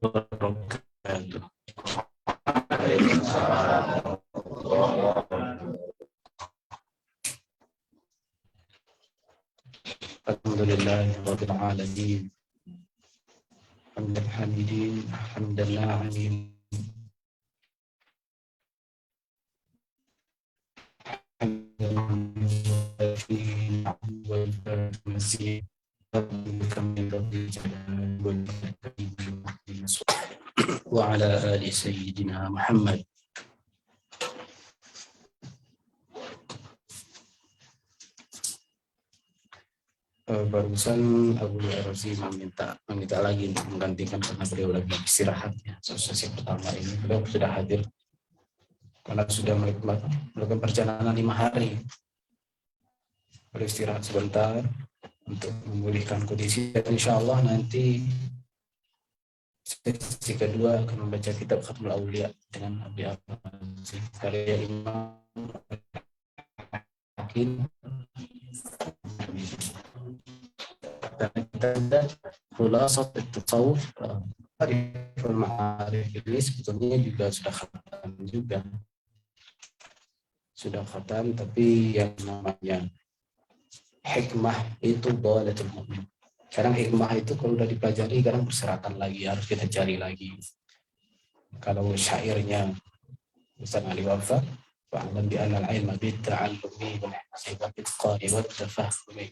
wabarakatuh. Alhamdulillahirabbil alamin. Hamdan hamidin, hamdan na'imin. Wa ala ali sayyidina Muhammad. Barusan Abu Razi meminta lagi untuk menggantikan karena beliau lagi istirahat ya. Sesi pertama ini beliau sudah hadir karena sudah melakukan perjalanan 5 hari. Beliau istirahat sebentar untuk memulihkan kondisi dan insya Allah nanti sesi kedua akan membaca kitab Khatmul Aulia dengan Abi Razi karya Imam Hakim. Dan khulasat at-tasawuf Ariful Ma'arif ini sebetulnya juga sudah khatam tapi yang namanya hikmah itu dhalatul mu'min. Kadang hikmah itu kalau udah dipelajari kadang berserakan lagi, harus kita cari lagi. Kalau syairnya Ustaz Ali Wafa, fa'alam bi anna al-ilma bit-ta'allumi wal itqani wat tafahumi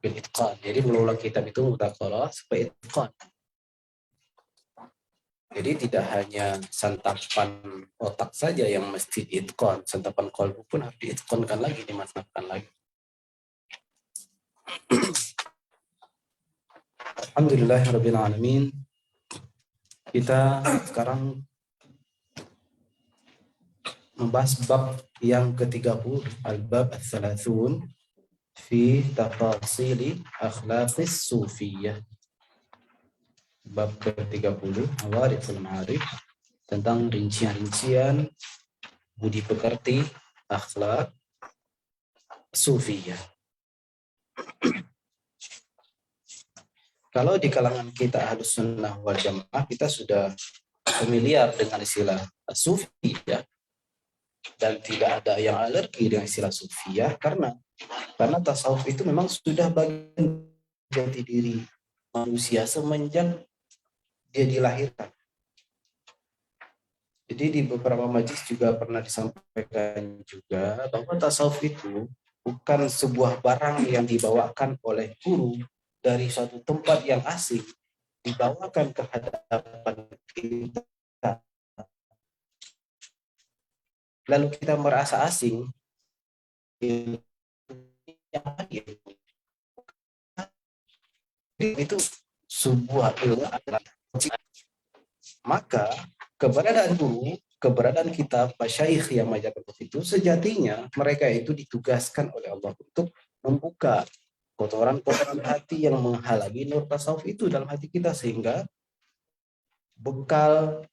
bil itqan. Jadi mengulang kitab itu mudzakarah supaya itqan. Jadi tidak hanya santapan otak saja yang mesti itqan, santapan qalbu pun harus diitqankan lagi, dimantapkan lagi. Alhamdulillahirabbil alamin. Kita sekarang membahas bab yang ke-30, al-bab ats-tsalathun fi tafasili akhlaqis sufiyah. Bab ke-30, Awariful Ma'arif, tentang rincian-rincian budi pekerti akhlak sufiyah. Kalau di kalangan kita Ahlus Sunnah wal Jamaah, kita sudah familiar dengan istilah sufiyah dan tidak ada yang alergi dengan istilah sufiyah karena tasawuf itu memang sudah bagian jati diri manusia semenjak dia dilahirkan. Jadi di beberapa majlis juga pernah disampaikan juga bahwa tasawuf itu bukan sebuah barang yang dibawakan oleh guru dari suatu tempat yang asing, dibawakan ke hadapan kita. Lalu kita merasa asing, itu sebuah ilmu. Maka keberadaan guru, keberadaan kitab masyaikh yang mengajarkan itu sejatinya mereka itu ditugaskan oleh Allah untuk membuka kotoran-kotoran hati yang menghalangi nur tasawuf itu dalam hati kita sehingga bekal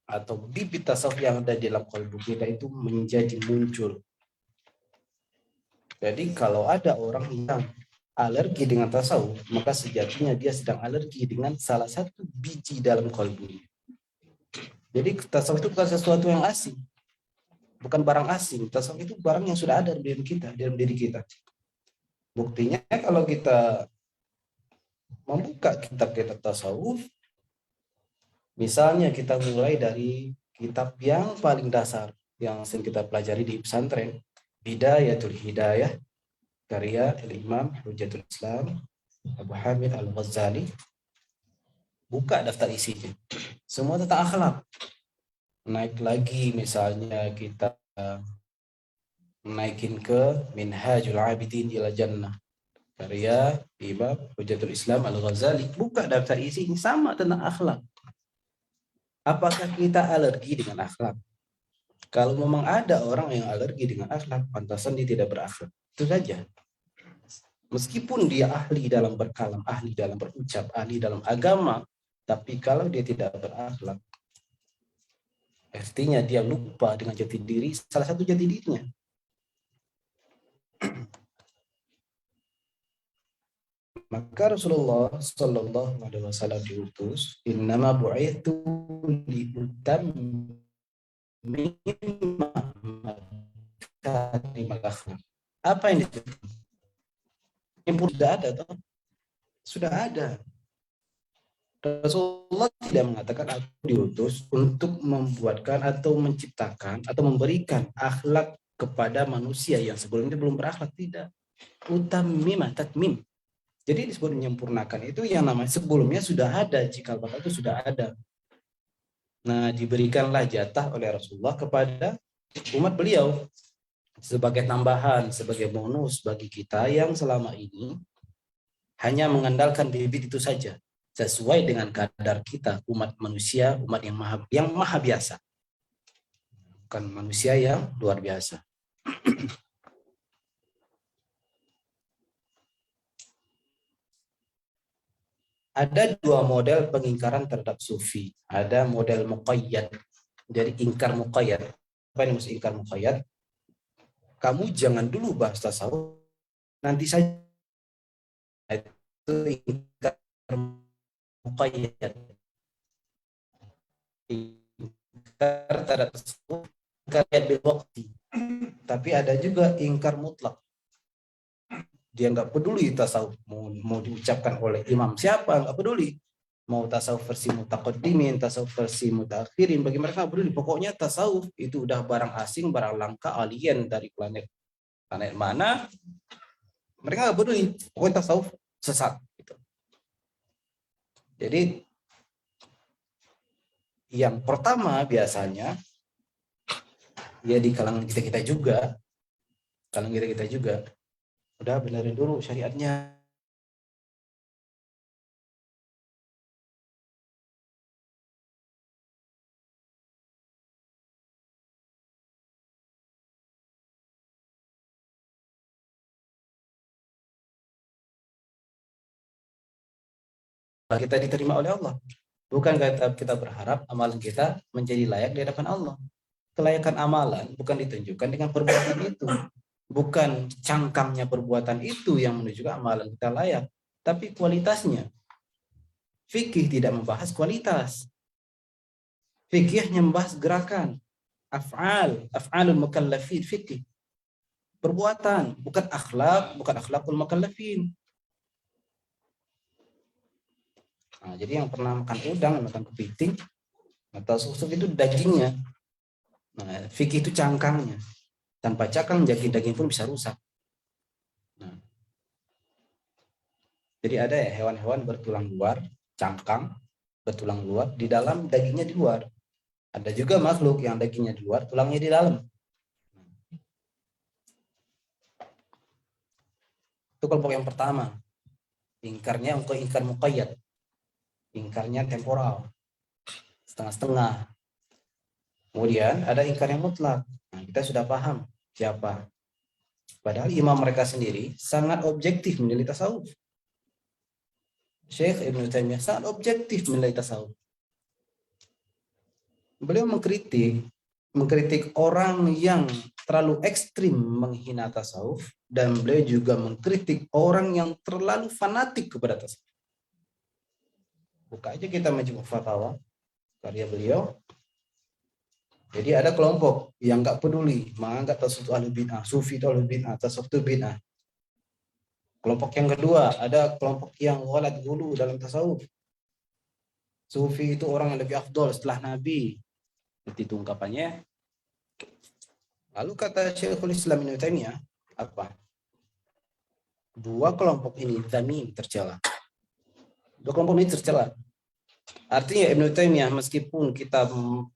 atau bibit tasawuf yang ada di dalam kalbu kita itu menjadi muncul. Jadi kalau ada orang yang alergi dengan tasawuf, maka sejatinya dia sedang alergi dengan salah satu biji dalam kalbunya. Jadi tasawuf itu bukan sesuatu yang asing, bukan barang asing. Tasawuf itu barang yang sudah ada dalam diri kita. Buktinya kalau kita membuka kitab-kitab tasawuf, misalnya kita mulai dari kitab yang paling dasar yang sering kita pelajari di pesantren, Bidayatul Hidayah, karya Imam Hujjatul Islam Abu Hamid Al-Ghazali. Buka daftar isinya, semua tentang akhlak. Naik lagi misalnya kita naikin ke Minhajul Abidin ila Jannah, karya Imam Hujjatul Islam Al-Ghazali. Buka daftar isinya, sama tentang akhlak. Apakah kita alergi dengan akhlak? Kalau memang ada orang yang alergi dengan akhlak, pantasan dia tidak berakhlak. Itu saja. Meskipun dia ahli dalam berkalam, ahli dalam berucap, ahli dalam agama, tapi kalau dia tidak berakhlak, artinya dia lupa dengan jati diri, salah satu jati dirinya. Maka Rasulullah Shallallahu Alaihi Wasallam diutus, innama bu'ithu liutammima makarimal akhlak. Apa yang disebut? Yang sudah ada, toh? Sudah ada. Rasulullah tidak mengatakan aku diutus untuk membuatkan atau menciptakan atau memberikan akhlak kepada manusia yang sebelumnya belum berakhlak, tidak. Utammimah, tatmim. Jadi disebut menyempurnakan itu yang namanya sebelumnya sudah ada, cikal bakal itu sudah ada. Nah, diberikanlah jatah oleh Rasulullah kepada umat beliau sebagai tambahan, sebagai bonus bagi kita yang selama ini hanya mengandalkan bibit itu saja, sesuai dengan kadar kita, umat manusia, umat yang maha biasa, bukan manusia yang luar biasa. Ada dua model pengingkaran terhadap sufi. Ada model muqayyad, jadi ingkar muqayyad. Apa yang maksud ingkar muqayyad? Kamu jangan dulu bahas tasawuf, nanti saja. Itu ingkar muqayyad. Ingkar terhadap tasawuf, ingkar bil waqti. Tapi ada juga ingkar mutlak. Dia nggak peduli tasawuf mau diucapkan oleh imam siapa, nggak peduli. Mau tasawuf versi mutaqaddimin, tasawuf versi mutaakhirin, bagi mereka nggak peduli. Pokoknya tasawuf itu udah barang asing, barang langka, alien dari planet mana. Mereka nggak peduli. Pokoknya tasawuf sesat. Gitu. Jadi yang pertama biasanya ya di kalangan kita juga, udah benerin dulu syariatnya. Kita diterima oleh Allah. Bukan kita berharap amalan kita menjadi layak di hadapan Allah. Kelayakan amalan bukan ditunjukkan dengan perbuatan itu. Bukan cangkangnya perbuatan itu yang menunjukkan amalan kita layak, tapi kualitasnya. Fikih tidak membahas kualitas. Fikih hanya membahas gerakan. Af'alul mukallafin fikih. Perbuatan, bukan akhlakul mukallafin. Nah, jadi yang pernah makan udang, makan kepiting, atau susu itu dagingnya. Nah, fikih itu cangkangnya. Tanpa cangkang, daging pun bisa rusak. Nah, jadi ada ya hewan-hewan bertulang luar, cangkang, bertulang luar, di dalam dagingnya di luar. Ada juga makhluk yang dagingnya di luar, tulangnya di dalam. Itu kelompok yang pertama. Ingkarnya ingkar muqayyad. Ingkarnya temporal. Setengah-setengah. Kemudian ada ingkar yang mutlak. Nah, kita sudah paham siapa. Padahal imam mereka sendiri sangat objektif menilai tasawuf. Syekh Ibnu Taimiyah sangat objektif menilai tasawuf. Beliau mengkritik orang yang terlalu ekstrim menghina tasawuf, dan beliau juga mengkritik orang yang terlalu fanatik kepada tasawuf. Buka aja kita Majmu' Fatawa karya beliau. Jadi ada kelompok yang nggak peduli, menganggap tasawuf ahlul bid'ah, sufi itu ahlul bid'ah, tasawuf itu bid'ah. Kelompok yang kedua, ada kelompok yang ghalat gulu dalam tasawuf. Sufi itu orang yang lebih afdol setelah Nabi. Itu ungkapannya. Lalu kata Syekhul Islam Ibnu Taimiyah, apa? Dua kelompok ini dzamim, tercela. Dua kelompok ini tercela. Artinya Ibnu Taimiyah meskipun kita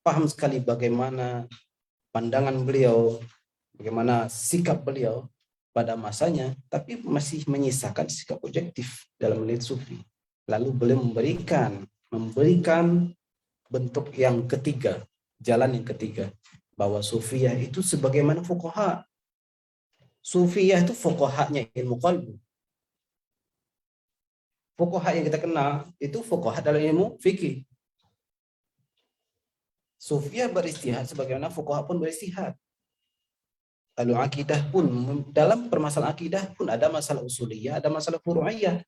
paham sekali bagaimana pandangan beliau, bagaimana sikap beliau pada masanya, tapi masih menyisakan sikap objektif dalam melihat sufi. Lalu beliau memberikan bentuk yang ketiga, jalan yang ketiga, bahwa sufiyah itu sebagaimana fuqaha. Sufiyah itu fuqahanya ilmu qalbu. Fuqaha yang kita kenal itu fuqaha dalam ilmu fikih. Sufiyah beristihad sebagaimana fuqaha pun beristihad. Lalu akidah pun, dalam permasalahan akidah pun ada masalah usuliyah, ada masalah furu'iyah.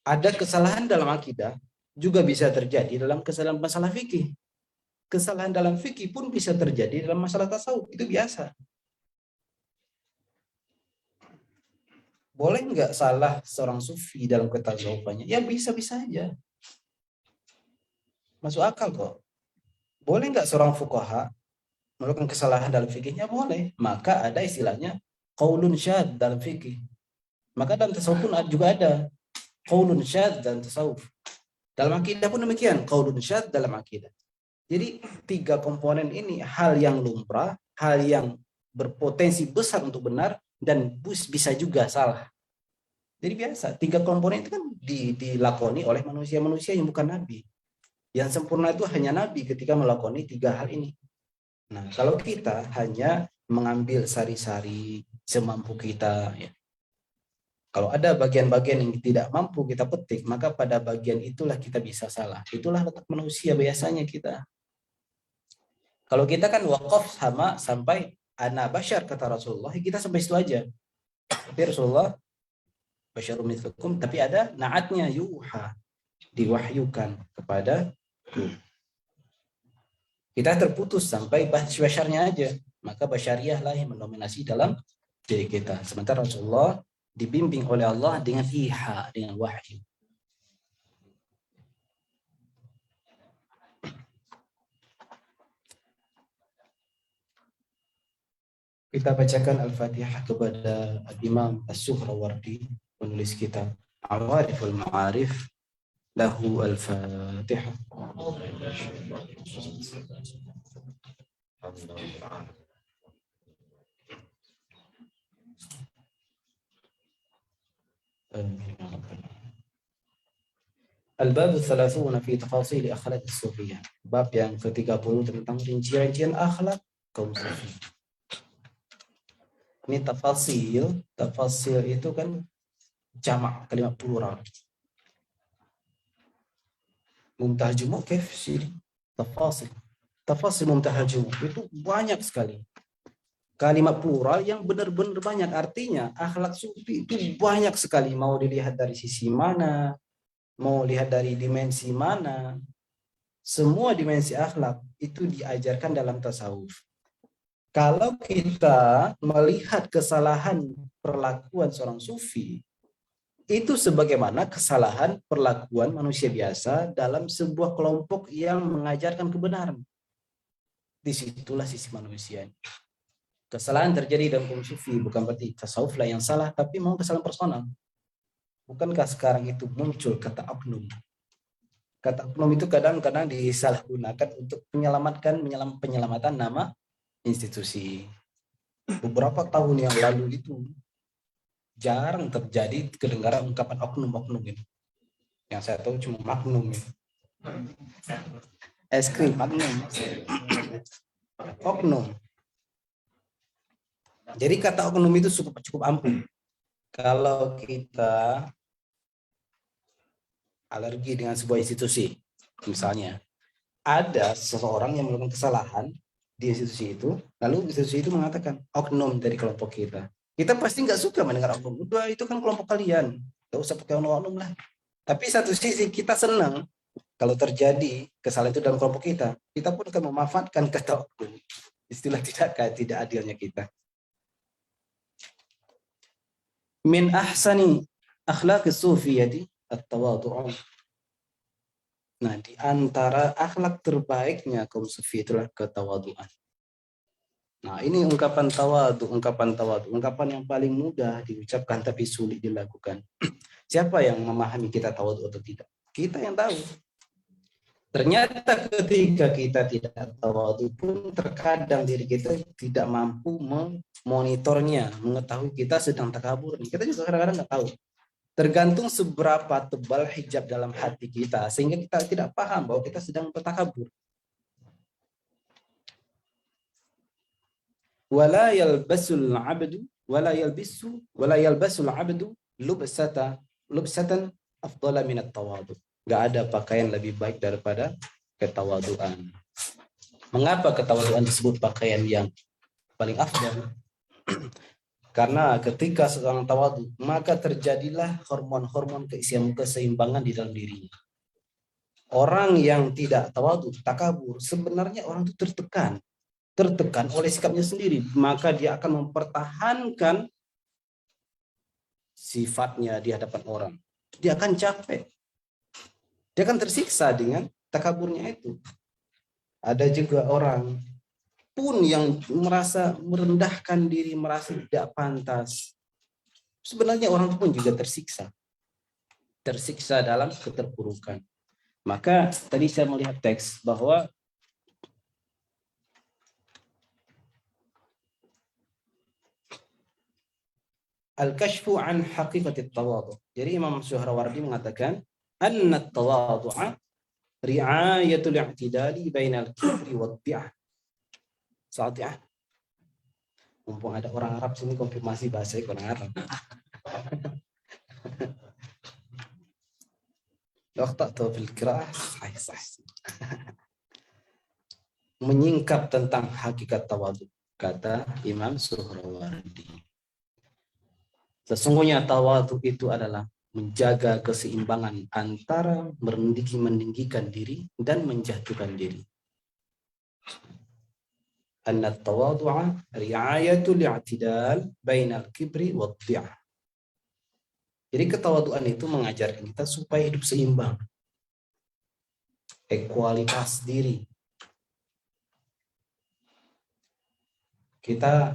Ada kesalahan dalam akidah juga bisa terjadi dalam kesalahan masalah fikih. Kesalahan dalam fikih pun bisa terjadi dalam masalah tasawuf, itu biasa. Boleh nggak salah seorang sufi dalam ketasawufannya? Ya bisa-bisa aja. Masuk akal kok. Boleh nggak seorang fuqaha melakukan kesalahan dalam fikihnya? Boleh. Maka ada istilahnya qaulun syadz dalam fikih. Maka dalam tasawuf pun juga ada qaulun syadz dalam tasawuf. Dalam akidah pun demikian, qaulun syadz dalam akidah. Jadi 3 komponen ini hal yang lumrah, hal yang berpotensi besar untuk benar, dan bisa juga salah. Jadi biasa, 3 komponen itu kan dilakoni oleh manusia-manusia yang bukan nabi. Yang sempurna itu hanya nabi ketika melakoni 3 hal ini. Nah, kalau kita hanya mengambil sari-sari semampu kita, ya. Kalau ada bagian-bagian yang tidak mampu kita petik, maka pada bagian itulah kita bisa salah. Itulah letak manusia biasanya kita. Kalau kita kan wakaf sama sampai ana basyar kata Rasulullah, kita sampai situ aja. Tapi Rasulullah basyarum mithlukum, tapi ada naatnya yuha, diwahyukan kepada kita terputus sampai basyarnya aja. Maka basyariah lah yang mendominasi dalam diri kita. Sementara Rasulullah dibimbing oleh Allah dengan iha, dengan wahyu. Kita bacakan Al-Fatihah kepada Imam As-Suhrawardi, penulis kitab Awariful Ma'arif. Lahu Al-Fatihah. Al-Bab Al-Thalathuna fi Tafasil Akhlaq As-Sufiyah. Bab yang ke-30 tentang rincian-rincian akhlak kaum sufi. Ini tafasil itu kan jamak kalimat plural. Mumtahal kaif sih? Tafasil mumtahal itu banyak sekali. Kalimat plural yang benar-benar banyak, artinya akhlak sufi itu banyak sekali, mau dilihat dari sisi mana, mau lihat dari dimensi mana, semua dimensi akhlak itu diajarkan dalam tasawuf. Kalau kita melihat kesalahan perlakuan seorang sufi, itu sebagaimana kesalahan perlakuan manusia biasa dalam sebuah kelompok yang mengajarkan kebenaran. Disitulah sisi manusia. Kesalahan terjadi dalam kaum sufi bukan berarti tasawuf lah yang salah, tapi memang kesalahan personal. Bukankah sekarang itu muncul kata oknum? Kata oknum itu kadang-kadang disalahgunakan untuk penyelamatan nama institusi. Beberapa tahun yang lalu itu jarang terjadi kedengaran ungkapan oknum-oknum itu. Yang saya tahu cuma magnum. Es krim magnum. Oknum. Jadi kata oknum itu cukup ampuh. Kalau kita alergi dengan sebuah institusi, misalnya ada seseorang yang melakukan kesalahan di institusi itu, lalu institusi itu mengatakan oknum dari kelompok kita. Kita pasti nggak suka mendengar oknum. Udah, itu kan kelompok kalian, nggak usah pakai oknum lah. Tapi satu sisi kita senang kalau terjadi kesalahan itu dalam kelompok kita. Kita pun akan memanfaatkan kata oknum. Istilah tidak adilnya kita. Min ahsani akhlaqis sufiyati at-tawadhu'. Nah, di antara akhlak terbaiknya kaum sufi itulah ketawaduan. Nah, ini ungkapan tawadu, ungkapan yang paling mudah diucapkan tapi sulit dilakukan. Siapa yang memahami kita tawadu atau tidak? Kita yang tahu. Ternyata ketika kita tidak tawadu pun terkadang diri kita tidak mampu memonitornya, mengetahui kita sedang takabur. Kita juga kadang-kadang nggak tahu. Tergantung seberapa tebal hijab dalam hati kita, sehingga kita tidak paham bahwa kita sedang bertakabur. Wala yalbasul abdu lubsatan afdala min at-tawadu. Enggak ada pakaian lebih baik daripada ketawaduan. Mengapa ketawaduan disebut pakaian yang paling afdal? Karena ketika seorang tawadu, maka terjadilah hormon-hormon keseimbangan di dalam dirinya. Orang yang tidak tawadu, takabur, sebenarnya orang itu tertekan oleh sikapnya sendiri, maka dia akan mempertahankan sifatnya di hadapan orang. Dia akan capek. Dia akan tersiksa dengan takaburnya itu. Ada juga orang pun yang merasa merendahkan diri, merasa tidak pantas. Sebenarnya orang pun juga tersiksa. Tersiksa dalam keterpurukan. Maka tadi saya melihat teks bahwa al-kashfu an haqiqati tawadu. Jadi Imam Syuhrawardi mengatakan anna tawadu'a ri'ayatul i'tidali bainal kibri wad-di'ah. Saat ya. Mumpung ada orang Arab sini konfirmasi bahasa orang Arab. Akhta'tu fil qira'ah sahih. Menyingkap tentang hakikat tawadu, kata Imam Syuhrawardi. Sesungguhnya tawadu itu adalah menjaga keseimbangan antara meninggikan diri dan menjatuhkan diri. Anna tawadu'a ri'ayatul i'tidal bainal kibri wad-di'ah. Jadi ketawaduan itu mengajarkan kita supaya hidup seimbang. Ekualitas diri. Kita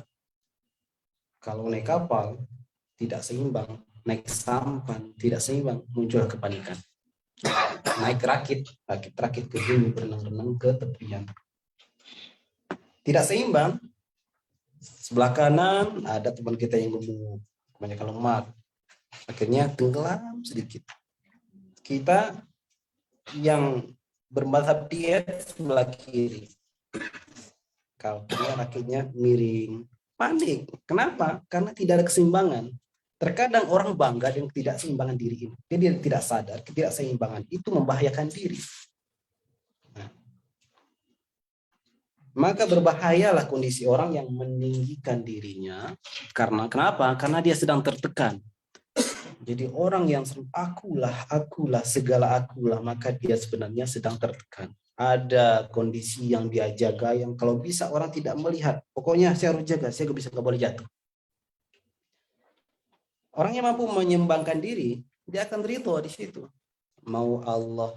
kalau naik kapal tidak seimbang, naik sampan tidak seimbang, muncul kepanikan. Naik rakit ke bumi, berenang-renang ke tepian. Tidak seimbang. Sebelah kanan ada teman kita yang gemuk, kebanyakan lemak. Akhirnya tenggelam sedikit. Kita yang bermadzhab diet sebelah kiri. Kalau rakitnya miring, panik. Kenapa? Karena tidak ada keseimbangan. Terkadang orang bangga dengan tidak seimbangan diri ini. Dia tidak sadar ketidakseimbangan itu membahayakan diri. Nah, maka berbahayalah kondisi orang yang meninggikan dirinya. Karena kenapa? Karena dia sedang tertekan. Jadi orang yang akulah, segala akulah, maka dia sebenarnya sedang tertekan. Ada kondisi yang dia jaga yang kalau bisa orang tidak melihat. Pokoknya saya harus jaga, saya nggak boleh jatuh. Orang yang mampu menyeimbangkan diri, dia akan ridho di situ. Mau Allah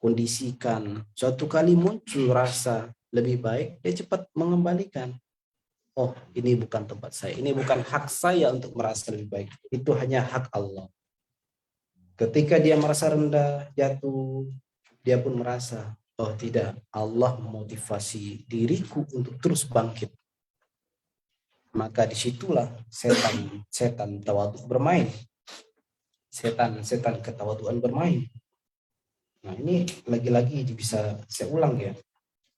kondisikan, suatu kali muncul rasa lebih baik, dia cepat mengembalikan. Oh, ini bukan tempat saya, ini bukan hak saya untuk merasa lebih baik. Itu hanya hak Allah. Ketika dia merasa rendah, jatuh, dia pun merasa, oh tidak, Allah memotivasi diriku untuk terus bangkit. Maka disitulah setan tawadu bermain. Setan ketawaduan bermain. Nah ini lagi-lagi bisa saya ulang ya.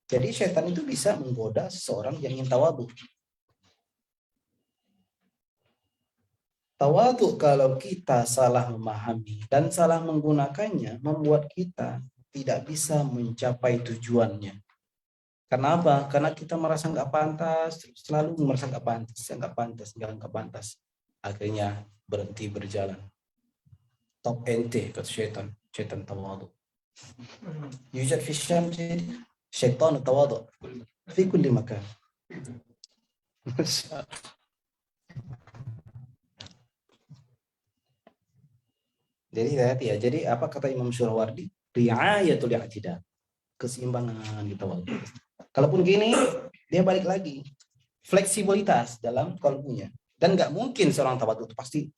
Jadi setan itu bisa menggoda seseorang yang ingin tawadu. Tawadu kalau kita salah memahami dan salah menggunakannya membuat kita tidak bisa mencapai tujuannya. Kenapa? Karena kita merasa nggak pantas, selalu merasa nggak pantas. Akhirnya berhenti berjalan. Top ente kata setan tawadu. Yujad fi syamsi syaitan tawadu fi kulli makan. Jadi hati ya. Jadi apa kata Imam Syuhrawardi? Ri'ayatul i'tidal. Keseimbangan di tawadu. Kalaupun gini, dia balik lagi. Fleksibilitas dalam kalbunya. Dan nggak mungkin seorang tawadu itu pasti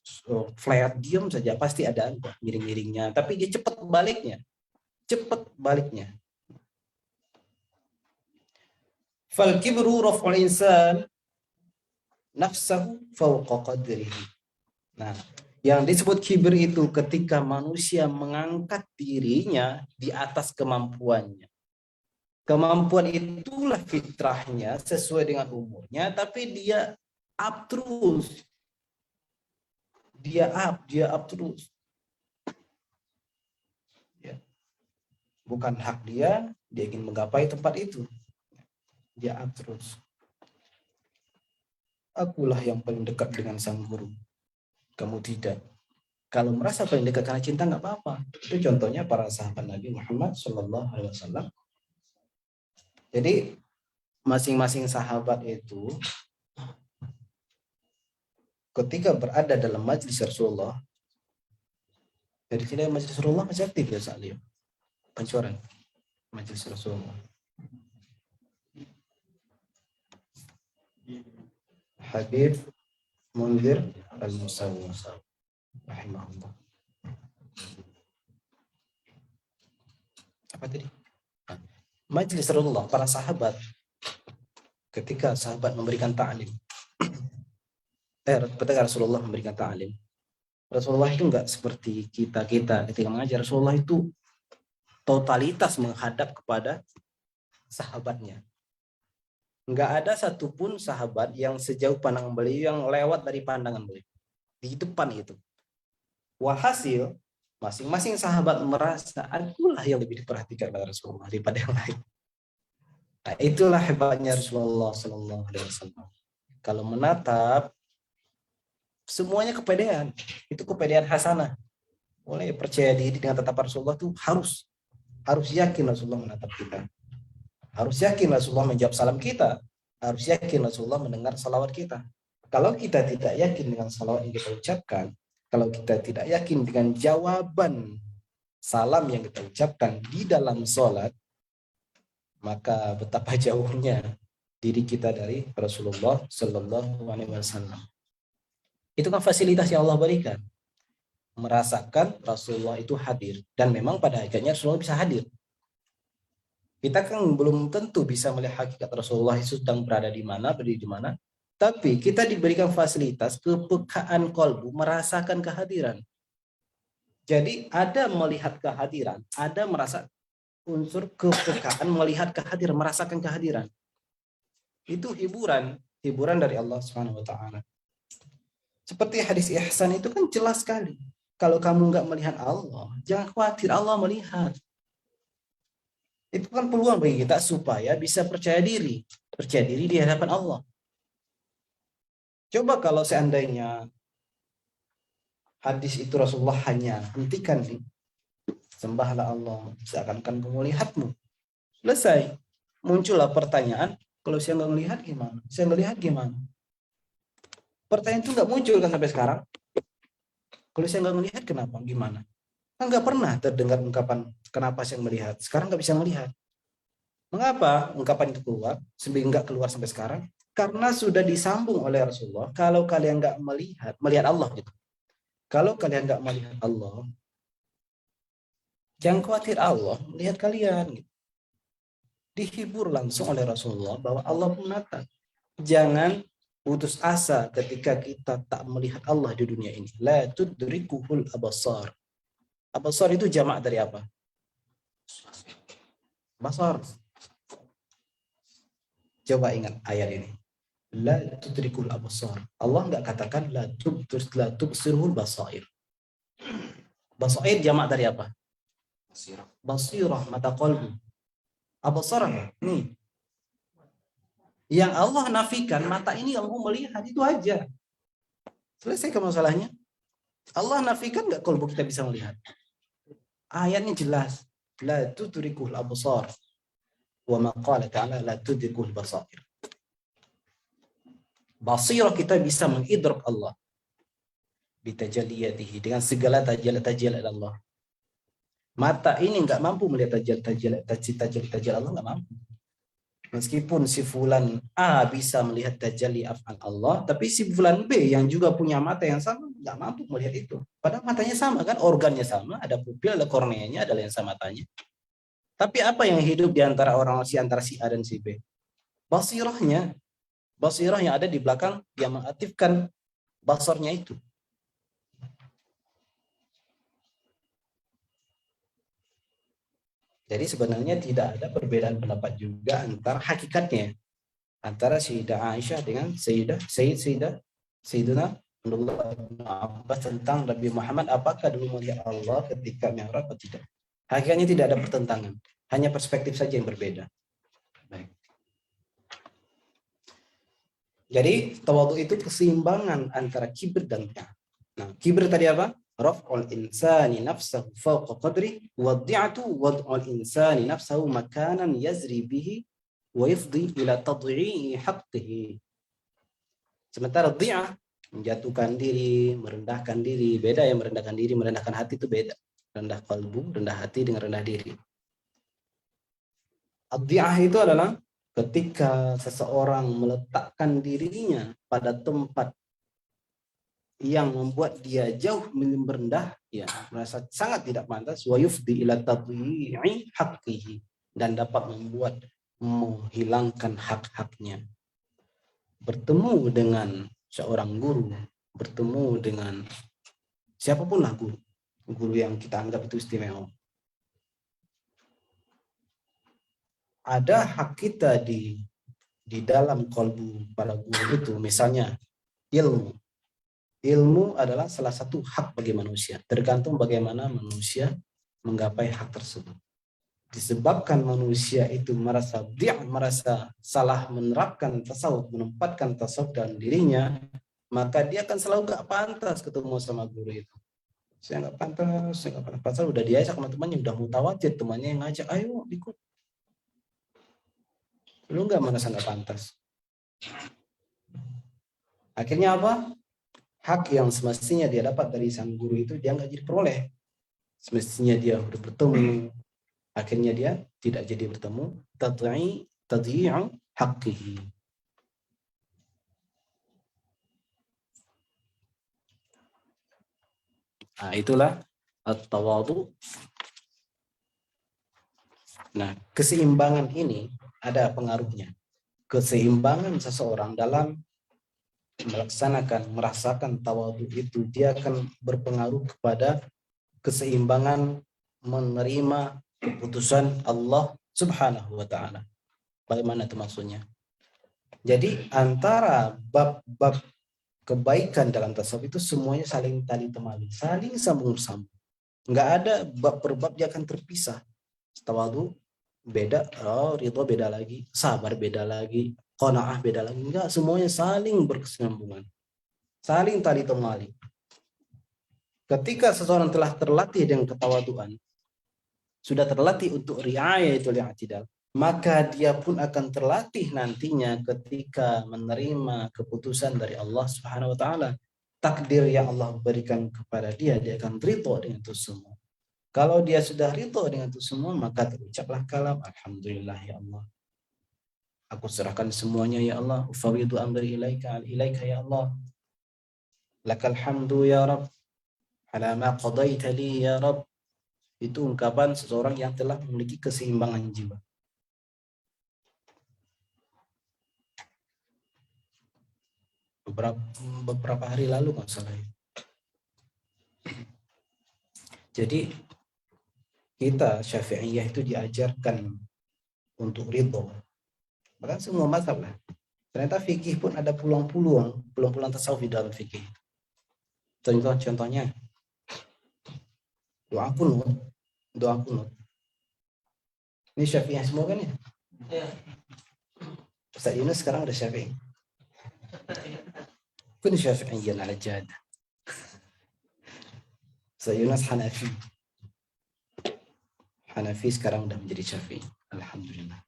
flat, diam saja. Pasti ada miring-miringnya. Tapi dia cepat baliknya. Fal kibru raf'ul insan nafsahu fawqa qadrihi. Nah, yang disebut kibir itu ketika manusia mengangkat dirinya di atas kemampuannya. Kemampuan itulah fitrahnya sesuai dengan umurnya, tapi dia up terus. Dia up terus. Ya. Bukan hak dia ingin menggapai tempat itu. Dia up terus. akulah yang paling dekat dengan sang guru, kamu tidak. Kalau merasa paling dekat karena cinta nggak apa-apa. Itu contohnya para sahabat Nabi Muhammad SAW. Jadi masing-masing sahabat itu ketika berada dalam majlis Rasulullah, dari sini majlis Rasulullah masih aktif ya saat itu, pancuran majlis Rasulullah. Habib Munzir Al-Musawi rahimahullah. Apa tadi? Majlis Rasulullah, para sahabat, ketika sahabat memberikan ta'lim, ketika Rasulullah memberikan ta'lim, Rasulullah itu enggak seperti kita ketika mengajar. Rasulullah itu totalitas menghadap kepada sahabatnya. Enggak ada satupun sahabat yang sejauh pandang beliau yang lewat dari pandangan beliau. Di depan itu. Walhasil, masing-masing sahabat merasa akulah yang lebih diperhatikan oleh Rasulullah daripada yang lain. Nah, itulah hebatnya Rasulullah Sallallahu Alaihi Wasallam. Kalau menatap, semuanya kepedean. Itu kepedean hasanah. Mulai percaya diri dengan tatapan Rasulullah itu harus yakin Rasulullah menatap kita. Harus yakin Rasulullah menjawab salam kita. Harus yakin Rasulullah mendengar salawat kita. Kalau kita tidak yakin dengan salawat yang kita ucapkan, kalau kita tidak yakin dengan jawaban salam yang kita ucapkan di dalam sholat, maka betapa jauhnya diri kita dari Rasulullah Sallallahu Alaihi Wasallam. Itu kan fasilitas yang Allah berikan. Merasakan Rasulullah itu hadir. Dan memang pada akhirnya Rasulullah bisa hadir. Kita kan belum tentu bisa melihat hakikat Rasulullah itu sedang berada di mana, berdiri di mana. Tapi kita diberikan fasilitas kepekaan kolbu, merasakan kehadiran. Jadi ada melihat kehadiran, ada merasa unsur kepekaan melihat kehadiran, merasakan kehadiran. Itu hiburan dari Allah Subhanahu wa taala. Seperti hadis ihsan itu kan jelas sekali. Kalau kamu nggak melihat Allah, jangan khawatir, Allah melihat. Itu kan peluang bagi kita supaya bisa percaya diri di hadapan Allah. Coba kalau seandainya hadis itu Rasulullah hanya hentikan nih, sembahlah Allah seakan-akan kamu melihatmu. Selesai. Muncullah pertanyaan, kalau saya nggak melihat gimana? Saya melihat gimana? Pertanyaan itu nggak muncul kan sampai sekarang. Kalau saya nggak melihat kenapa? Gimana? Kan nggak pernah terdengar ungkapan kenapa saya melihat. Sekarang nggak bisa melihat. Mengapa ungkapan itu keluar? Sampai nggak keluar sampai sekarang? Karena sudah disambung oleh Rasulullah. Kalau kalian nggak melihat Allah gitu. Kalau kalian nggak melihat Allah, jangan khawatir, Allah melihat kalian. Gitu. Dihibur langsung oleh Rasulullah bahwa Allah menatap. Jangan putus asa ketika kita tak melihat Allah di dunia ini. La tudrikuhul abasar. Abasar itu jamak dari apa? Basar. Coba ingat ayat ini. La tudrikul abasar. Allah nggak katakan la tubsirul basair. Basair jamak dari apa? Basirah, mata qalbu. Abasar nih. Yang Allah nafikan, mata ini yang mau melihat, itu aja. Selesai ke masalahnya. Allah nafikan nggak qalbu kita bisa melihat. Ayatnya jelas. La tudrikul abasar. Wa ma qala ta'ala la tudrikul basair. Basirah kita bisa mengidrak Allah bitajalliyatihi, dengan segala tajal Allah. Mata ini nggak mampu melihat tajal Allah, nggak mampu. Meskipun si fulan A bisa melihat tajalli af'al Allah, tapi si fulan B yang juga punya mata yang sama nggak mampu melihat itu. Padahal matanya sama kan, organnya sama, ada pupil, ada korneanya, ada lensa matanya. Tapi apa yang hidup di antara antara si A dan si B? Basirahnya yang ada di belakang yang mengaktifkan basarnya itu. Jadi sebenarnya tidak ada perbedaan pendapat juga antara hakikatnya antara Sayyidah Aisyah dengan Sayyiduna Abdullah bin Abbas tentang Nabi Muhammad apakah dulu melihat Allah ketika Mi'raj atau tidak. Hakikatnya tidak ada pertentangan, hanya perspektif saja yang berbeda. Baik. Jadi tawadhu itu keseimbangan antara kibir dan riya. Nah, kibir tadi apa? Raf'ul insani nafsahu fawqa qadri, wad'atu wad'ul insani nafsahu makanan yazri bihi wa yufdi ila tad'i'i haqqihi. Sementara dhi'ah menjatuhkan diri, merendahkan diri, beda ya. Merendahkan diri, merendahkan hati itu beda. Rendah kalbu, rendah hati dengan rendah diri. Ad-dhi'ah itu adalah ketika seseorang meletakkan dirinya pada tempat yang membuat dia jauh merendah, ya, merasa sangat tidak pantas, wa yufdi ila tadhi'i haqqihi, dan dapat membuat menghilangkan hak-haknya. Bertemu dengan seorang guru, bertemu dengan siapapun lah guru yang kita anggap itu istimewa. Ada hak kita di dalam kalbu para guru itu, misalnya ilmu. Ilmu adalah salah satu hak bagi manusia, tergantung bagaimana manusia menggapai hak tersebut. Disebabkan manusia itu merasa salah menerapkan tasawuf, menempatkan tasawuf dalam dirinya, maka dia akan selalu gak pantas ketemu sama guru itu. Saya gak pantas, saya gak pantas. Padahal udah diajak sama temannya, udah mutawatir, temannya yang ngajak, ayo ikut. Lu gak merasa gak pantas. Akhirnya apa? Hak yang semestinya dia dapat dari sang guru itu dia nggak jadi peroleh. Semestinya dia udah bertemu, akhirnya dia tidak jadi bertemu. Tadhi'u haqqihi. Nah, itulah at-tawadhu. Nah, keseimbangan ini ada pengaruhnya. Keseimbangan seseorang dalam melaksanakan, merasakan tawadhu itu, dia akan berpengaruh kepada keseimbangan menerima keputusan Allah Subhanahu wa taala. Bagaimana itu maksudnya? Jadi antara bab-bab kebaikan dalam tasawuf itu semuanya saling tali temali, saling sambung-sambung. Enggak ada bab per bab dia akan terpisah. Tawadhu beda, ridho beda lagi, sabar beda lagi, qanaah beda lagi. Enggak, semuanya saling berkesinambungan. Saling tali temali. Ketika seseorang telah terlatih dengan ketawaduan, sudah terlatih untuk riayah itu i'tidal, maka dia pun akan terlatih nantinya ketika menerima keputusan dari Allah Subhanahu wa taala. Takdir yang Allah berikan kepada dia, dia akan ridho dengan itu semua. Kalau dia sudah ridho dengan itu semua, maka terucaplah kalam, alhamdulillah ya Allah. Aku serahkan semuanya ya Allah. Ufawwidu amri ilaika ya Allah. Lakal hamdu ya Rabb. Ala ma qadaita li ya Rabb. Itu ungkapan seseorang yang telah memiliki keseimbangan jiwa. Beberapa hari lalu nggak salah. Jadi kita Syafi'iyah itu diajarkan untuk ridho. Bahkan semua mazhab lah. Ternyata fikih pun ada peluang-peluang tasawuf di dalam fikih. Contohnya doa kunut. Ini Syafi'iyah semua kan ya? Iya. Ustaz Yunus sekarang udah Syafi'i. Kun Syafi'iyyan ala jada. Ustaz Yunus Hanafi sekarang udah menjadi Syafi'i. Alhamdulillah.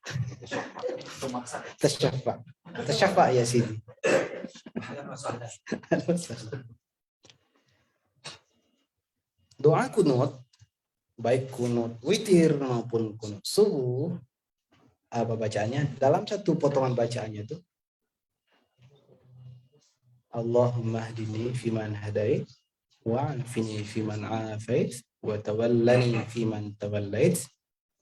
Tasyafa ya sini. Doa kunut, baik kunut witir maupun kunut subuh, apa bacaannya? Dalam satu potongan bacaannya itu, Allahumma hdini fiman hadait, wa'afini fiman afait, wa tawallani fiman tawallait,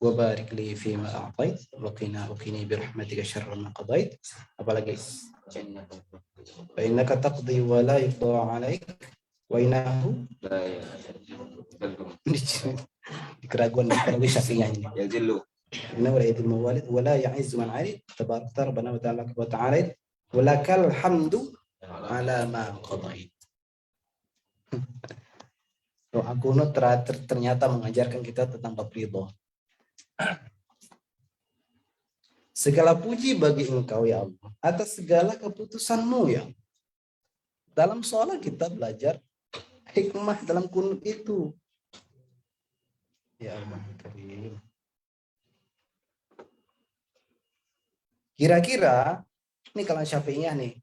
wa barik li fima a'tait, wa qini birahmatika syarra ma qadait. Apalagi? Fa innaka taqdi wa la yuqda 'alaik wa innahu di keraguan dari Syafi'iyah ini. Ya jillu. Inna wa yadil mawalid wa la ya'izzu man 'alid tabarakta rabbana wa ta'ala wa lakal hamdu ala ma qadait. Doa kunut ternyata mengajarkan kita tentang bab ridho. Segala puji bagi Engkau ya Allah atas segala keputusan-Mu ya Allah. Dalam sholat kita belajar hikmah dalam kunut itu. Ya Allah Karim. Kira-kira ini kalau Syafi'iyah nih,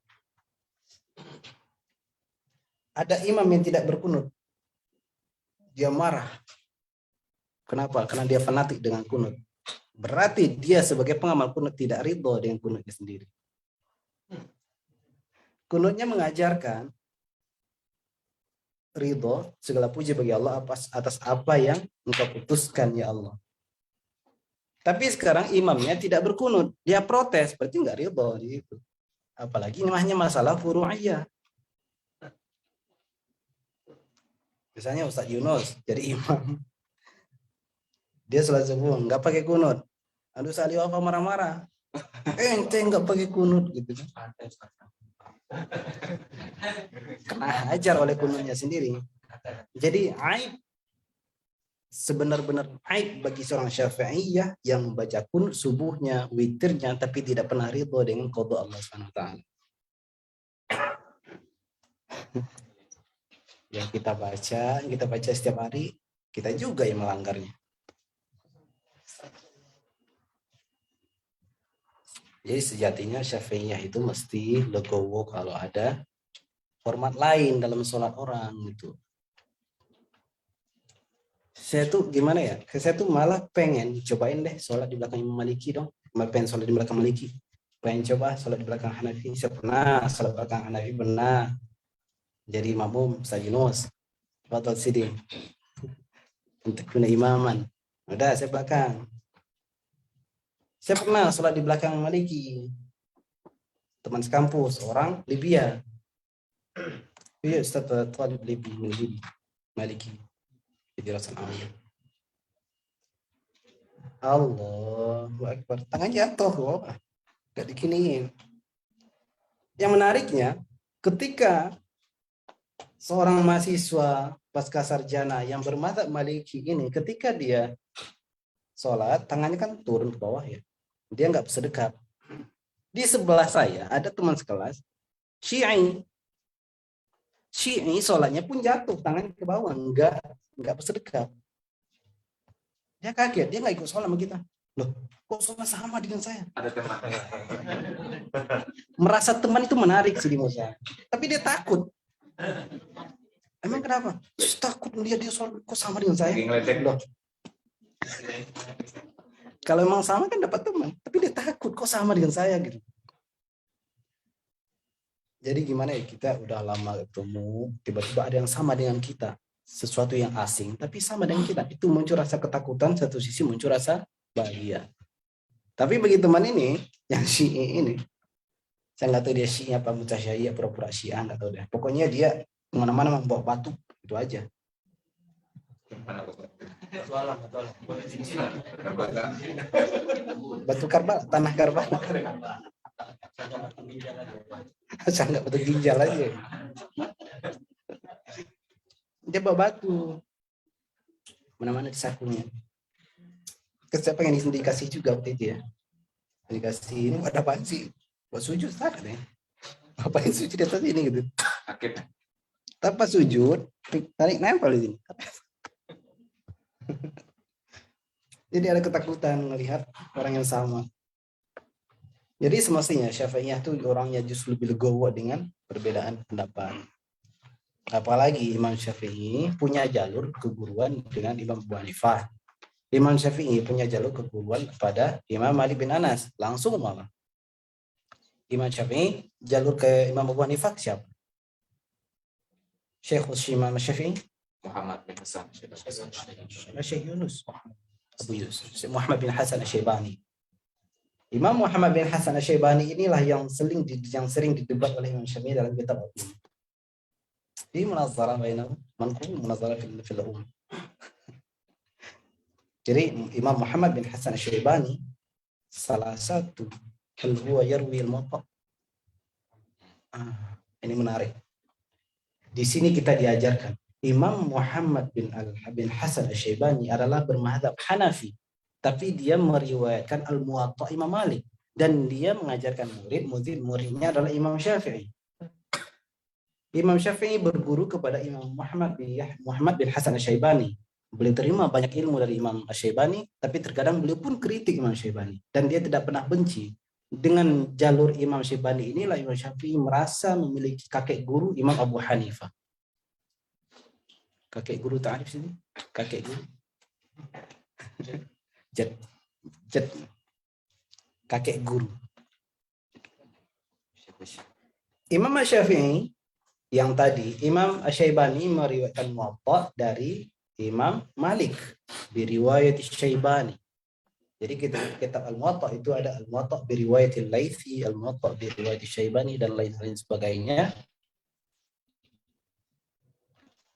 ada imam yang tidak berkunut, dia marah. Kenapa? Karena dia fanatik dengan kunut. Berarti dia sebagai pengamal kunut tidak ridho dengan kunutnya sendiri. Kunutnya mengajarkan ridho, segala puji bagi Allah atas apa yang Engkau putuskan ya Allah. Tapi sekarang imamnya tidak berkunut, dia protes, berarti nggak ridho gitu. Apalagi ini hanya masalah furu'iyah. Misalnya Ustaz Yunus jadi imam, dia sholat subuh nggak pakai kunut, aduh Sali Wafa marah-marah, ente nggak pakai kunut gitu. Kena hajar oleh kunutnya sendiri. Jadi aib, sebenar-benar aib bagi seorang Syafi'iyah yang membaca kunut subuhnya, witirnya, tapi tidak pernah ridho dengan qada Allah Subhanahu wa taala. Yang kita baca setiap hari, kita juga yang melanggarnya. Jadi sejatinya Syafi'iyah itu mesti legowo kalau ada format lain dalam sholat orang gitu. Saya tuh gimana ya? Saya tuh malah pengen cobain deh sholat di belakang Imam Maliki dong. Pengen sholat di belakang Maliki. Pengen coba sholat di belakang Hanafi. Saya pernah sholat di belakang Hanafi, pernah. Jadi makmum Ustaz Yunus. Fatul Sidi. Untuk guna imaman. Udah saya belakang. Saya pernah sholat di belakang Maliki. Teman sekampus, orang Libya. Iya Ustaz Talib Libya. Maliki. Jadi rasa ambil. Allahu Akbar. Tangan jatuh loh. Gak dikiniin. Yang menariknya, ketika seorang mahasiswa pasca sarjana yang bermadzhab Maliki ini, ketika dia sholat, tangannya kan turun ke bawah ya. Dia nggak bisa dekat. Di sebelah saya ada teman sekelas Syi'i. Syi'i sholatnya pun jatuh, tangannya ke bawah, nggak bisa dekat. Dia kaget, dia nggak ikut sholat sama kita. Loh, kok sholat sama dengan saya? Ada teman. Merasa teman itu menarik sih di Musa. Tapi dia takut. Emang kenapa? Takut melihat dia sholat, kok sama dengan saya? Loh. Kalau emang sama kan dapat teman, tapi dia takut kok sama dengan saya gitu. Jadi gimana ya, kita udah lama ketemu, tiba-tiba ada yang sama dengan kita, sesuatu yang asing tapi sama dengan kita, itu muncul rasa ketakutan, satu sisi muncul rasa bahagia. Tapi bagi teman ini yang Syi'i ini, saya nggak tahu dia Syi'i apa mutasyai'iyah, pura-pura Syiah nggak tahu deh. Pokoknya dia kemana-mana membawa batu itu aja. Batu Karbala, tanah Karbala. Saya nggak batu ginjal aja. Dia bawa batu, mana-mana di sakunya. Saya pengen dikasih juga waktu itu ya. Dikasih ini ada apaan sih? Buat sujud tak deh. Apa yang sujud di atas ini gitu. Tanpa sujud, tarik nempel di sini. Jadi ada ketakutan melihat orang yang sama. Jadi semestinya Syafi'iyah itu orangnya justru lebih legowo dengan perbedaan pendapat. Apalagi Imam Syafi'i punya jalur keguruan dengan Imam Abu Hanifah. Imam Syafi'i punya jalur keguruan kepada Imam Malik bin Anas. Langsung malah. Imam Syafi'i jalur ke Imam Abu Hanifah siapa? Syekh Imam Syafi'i? Muhammad bin Hasan. Syekh Yunus. Abu Yusuf. Muhammad bin Hasan Asy-Syaibani. Imam Muhammad bin Hasan Asy-Syaibani inilah yang sering didebat oleh Imam Syafi'i dalam kitab Al-Um. Di munazarah bainahum, manqul munazarah fil Um. Jadi Imam Muhammad bin Hasan Asy-Syaibani salah satu hal huwa yarwi al-muwatta. Ini menarik. Di sini kita diajarkan Imam Muhammad bin Hasan Asy-Syaibani adalah bermadzhab Hanafi, tapi dia meriwayatkan Al-Muwatta Imam Malik. Dan dia mengajarkan muridnya adalah Imam Syafi'i. Imam Syafi'i berguru kepada Imam Muhammad bin Hasan Asy-Syaibani. Beliau terima banyak ilmu dari Imam Asy-Syaibani, tapi terkadang beliau pun kritik Imam Asy-Syaibani. Dan dia tidak pernah benci. Dengan jalur Imam Asy-Syaibani inilah Imam Syafi'i merasa memiliki kakek guru Imam Abu Hanifah. Kakek guru ta'rif sini? Kakek guru? Jad. Kakek guru. Imam Asy-Syafi'i yang tadi, Imam Asy-Syaibani meriwayatkan Muwatta dari Imam Malik biriwayat Asy-Syaibani. Jadi kitab Al-Muwatta itu ada Al-Muwatta biriwayat Al-Laitsi, Al-Muwatta biriwayat Asy-Syaibani dan lain-lain sebagainya.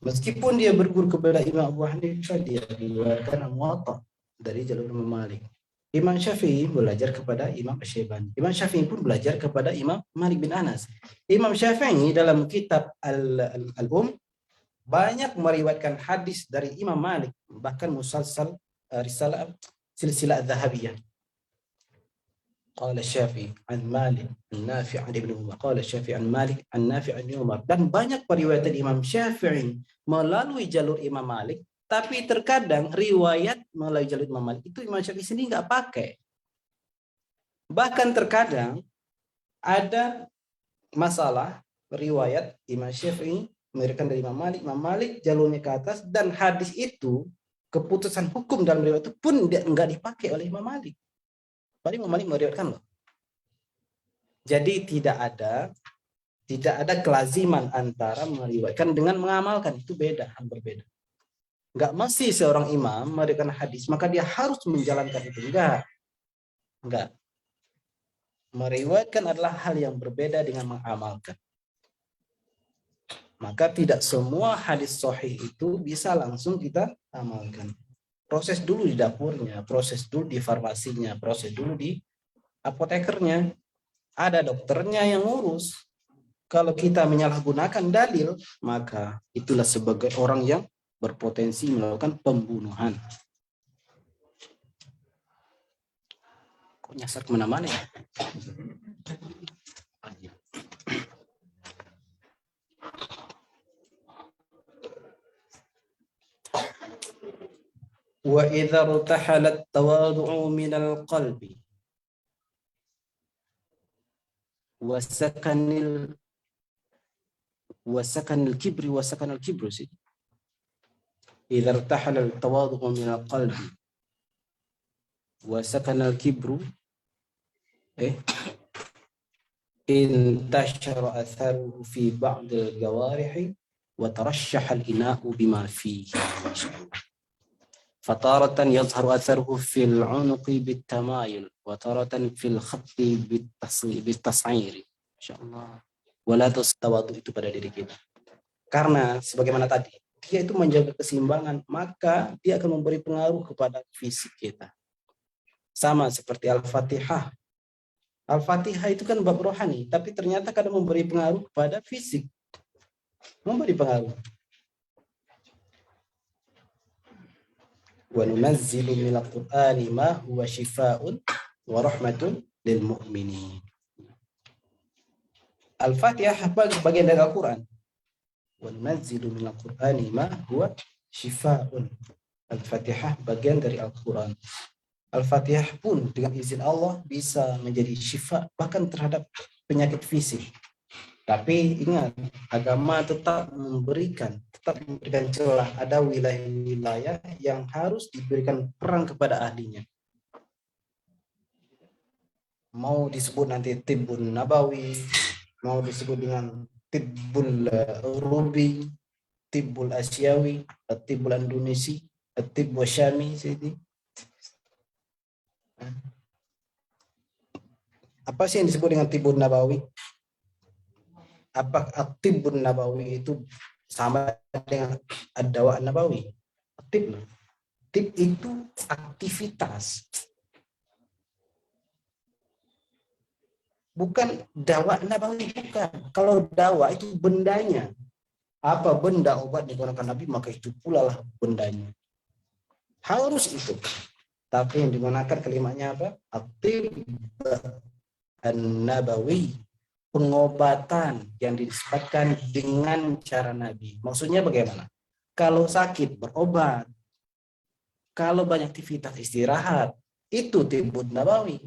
Meskipun dia berguru kepada Imam Abu Hanifah, dia meriwayatkan Al-Muwatta dari jalur Imam Malik. Imam Syafi'i belajar kepada Imam Asy-Syaibani. Imam Syafi'i pun belajar kepada Imam Malik bin Anas. Imam Syafi'i dalam kitab Al-Um banyak meriwayatkan hadis dari Imam Malik, bahkan musalsal risalah silsilah Adz-Dzahabiyah. Qala Syafi'i an Malik an Nafi' an Ibnu Umar. Qala Syafi'i an Malik an Nafi' an Ibnu Umar. Dan banyak periwayatan Imam Syafi'i melalui jalur Imam Malik. Tapi terkadang riwayat melalui jalur Imam Malik itu Imam Syafi'i sendiri nggak pakai. Bahkan terkadang ada masalah riwayat Imam Syafi'i meriwayatkan dari Imam Malik jalurnya ke atas, dan hadis itu keputusan hukum dalam riwayat itu pun nggak dipakai oleh Imam Malik. Padahal Imam Malik meriwayatkan loh. Jadi tidak ada kelaziman antara meriwayatkan dengan mengamalkan, itu beda, hampir berbeda. Enggak mesti seorang imam meriwayatkan hadis maka dia harus menjalankan itu. Enggak. Meriwayatkan adalah hal yang berbeda dengan mengamalkan. Maka tidak semua hadis sahih itu bisa langsung kita amalkan. Proses dulu di dapurnya, proses dulu di farmasinya, proses dulu di apotekernya. Ada dokternya yang ngurus. Kalau kita menyalahgunakan dalil, maka itulah sebagai orang yang berpotensi melakukan pembunuhan. Kok nyasar kemana-mana ya? Wa idza rutahalat tawadu'u minal qalbi wa sakanil kibru sih. Idza rutahala tawadu'u minal qalbi wa sakanal kibru intashara atharuhu fi ba'd al-jawarih wa tarashshaha al-ina'u bima fihi. فَتَارَةً يَظْهَرُ أَثَرُهُ فِي الْعُنُقِ بِالتَّمَايُلِ وَتَارَةً فِي الْخَطِّ بِالتَّصْعِيرِ. Insyaallah. Wala tawadhu itu pada diri kita. Karena sebagaimana tadi, dia itu menjaga keseimbangan, maka dia akan memberi pengaruh kepada fisik kita. Sama seperti Al-Fatihah. Al-Fatihah itu kan bab rohani, tapi ternyata kadang memberi pengaruh kepada fisik. Memberi pengaruh. Wa nunazzilu minal Qur'ani ma huwa shifaa'un wa rahmatun lil mu'minin. Al-Fatihah bagian dari Al-Qur'an. Wa nunazzilu minal Qur'ani ma huwa shifaa'un. Al-Fatihah bagian dari Al-Qur'an. Al-Fatihah pun dengan izin Allah bisa menjadi syifa bahkan terhadap penyakit fisik. Tapi ingat, agama tetap memberikan celah. Ada wilayah-wilayah yang harus diberikan peran kepada ahlinya. Mau disebut nanti Tibbun Nabawi, mau disebut dengan Tibbul Rubi, Tibbul Asyawi, Tibbul Indonesi, Tibbul Syami. Apa sih yang disebut dengan Tibbun Nabawi? Apa Tibbun Nabawi itu sama dengan Ad-Dawa Nabawi? Tib itu aktivitas, bukan dawa Nabawi, bukan. Kalau dawa itu bendanya. Apa benda obat digunakan Nabi, maka itu pula lah bendanya. Harus itu. Tapi yang digunakan kalimatnya apa? At-tibb an-nabawi, pengobatan yang disebutkan dengan cara Nabi. Maksudnya bagaimana? Kalau sakit berobat, kalau banyak aktivitas istirahat, itu tibbun nabawi.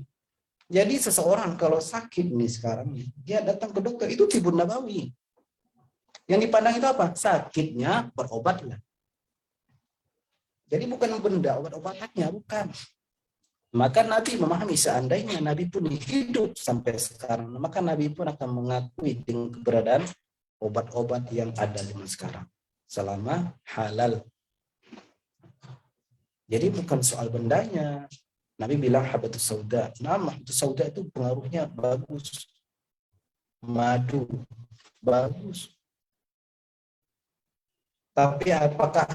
Jadi seseorang kalau sakit nih sekarang, dia datang ke dokter, itu tibbun nabawi. Yang dipandang itu apa? Sakitnya berobatlah. Jadi bukan benda obat-obatannya, bukan. Maka Nabi memahami seandainya Nabi pun hidup sampai sekarang, maka Nabi pun akan mengakui dengan keberadaan obat-obat yang ada zaman sekarang. Selama halal. Jadi bukan soal bendanya. Nabi bilang habatus sauda. Nah, habatus sauda itu pengaruhnya bagus. Madu, bagus. Tapi apakah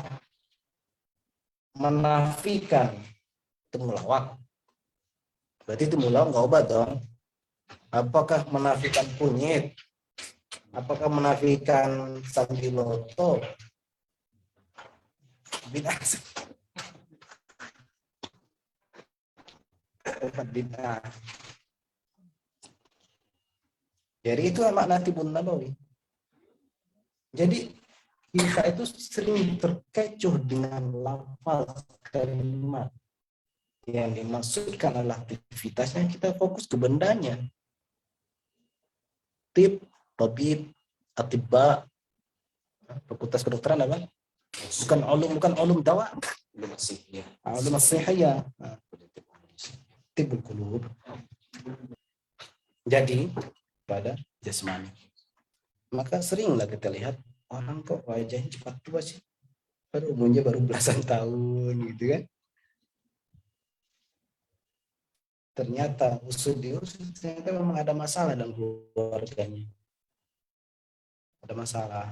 menafikan temulawak? Berarti temulawak nggak obat dong. Apakah menafikan kunyit? Apakah menafikan sambiloto? Bid'ah. Obat bid'ah. Jadi itu makna tibbun nabawi. Jadi kita itu sering terkecoh dengan lafaz kalimat yang dimaksudkan adalah aktivitasnya, kita fokus ke bendanya. Tib, tabib, atibba, fakultas kedokteran apa? Bukan ulum dawa. Ulum as-sihiyah. Tibbul qulub. Jadi pada jasmani. Maka seringlah kita lihat orang kok wajahnya cepat tua sih. Baru umurnya baru belasan tahun gitu kan. Ternyata ternyata memang ada masalah dalam keluarganya. Ada masalah.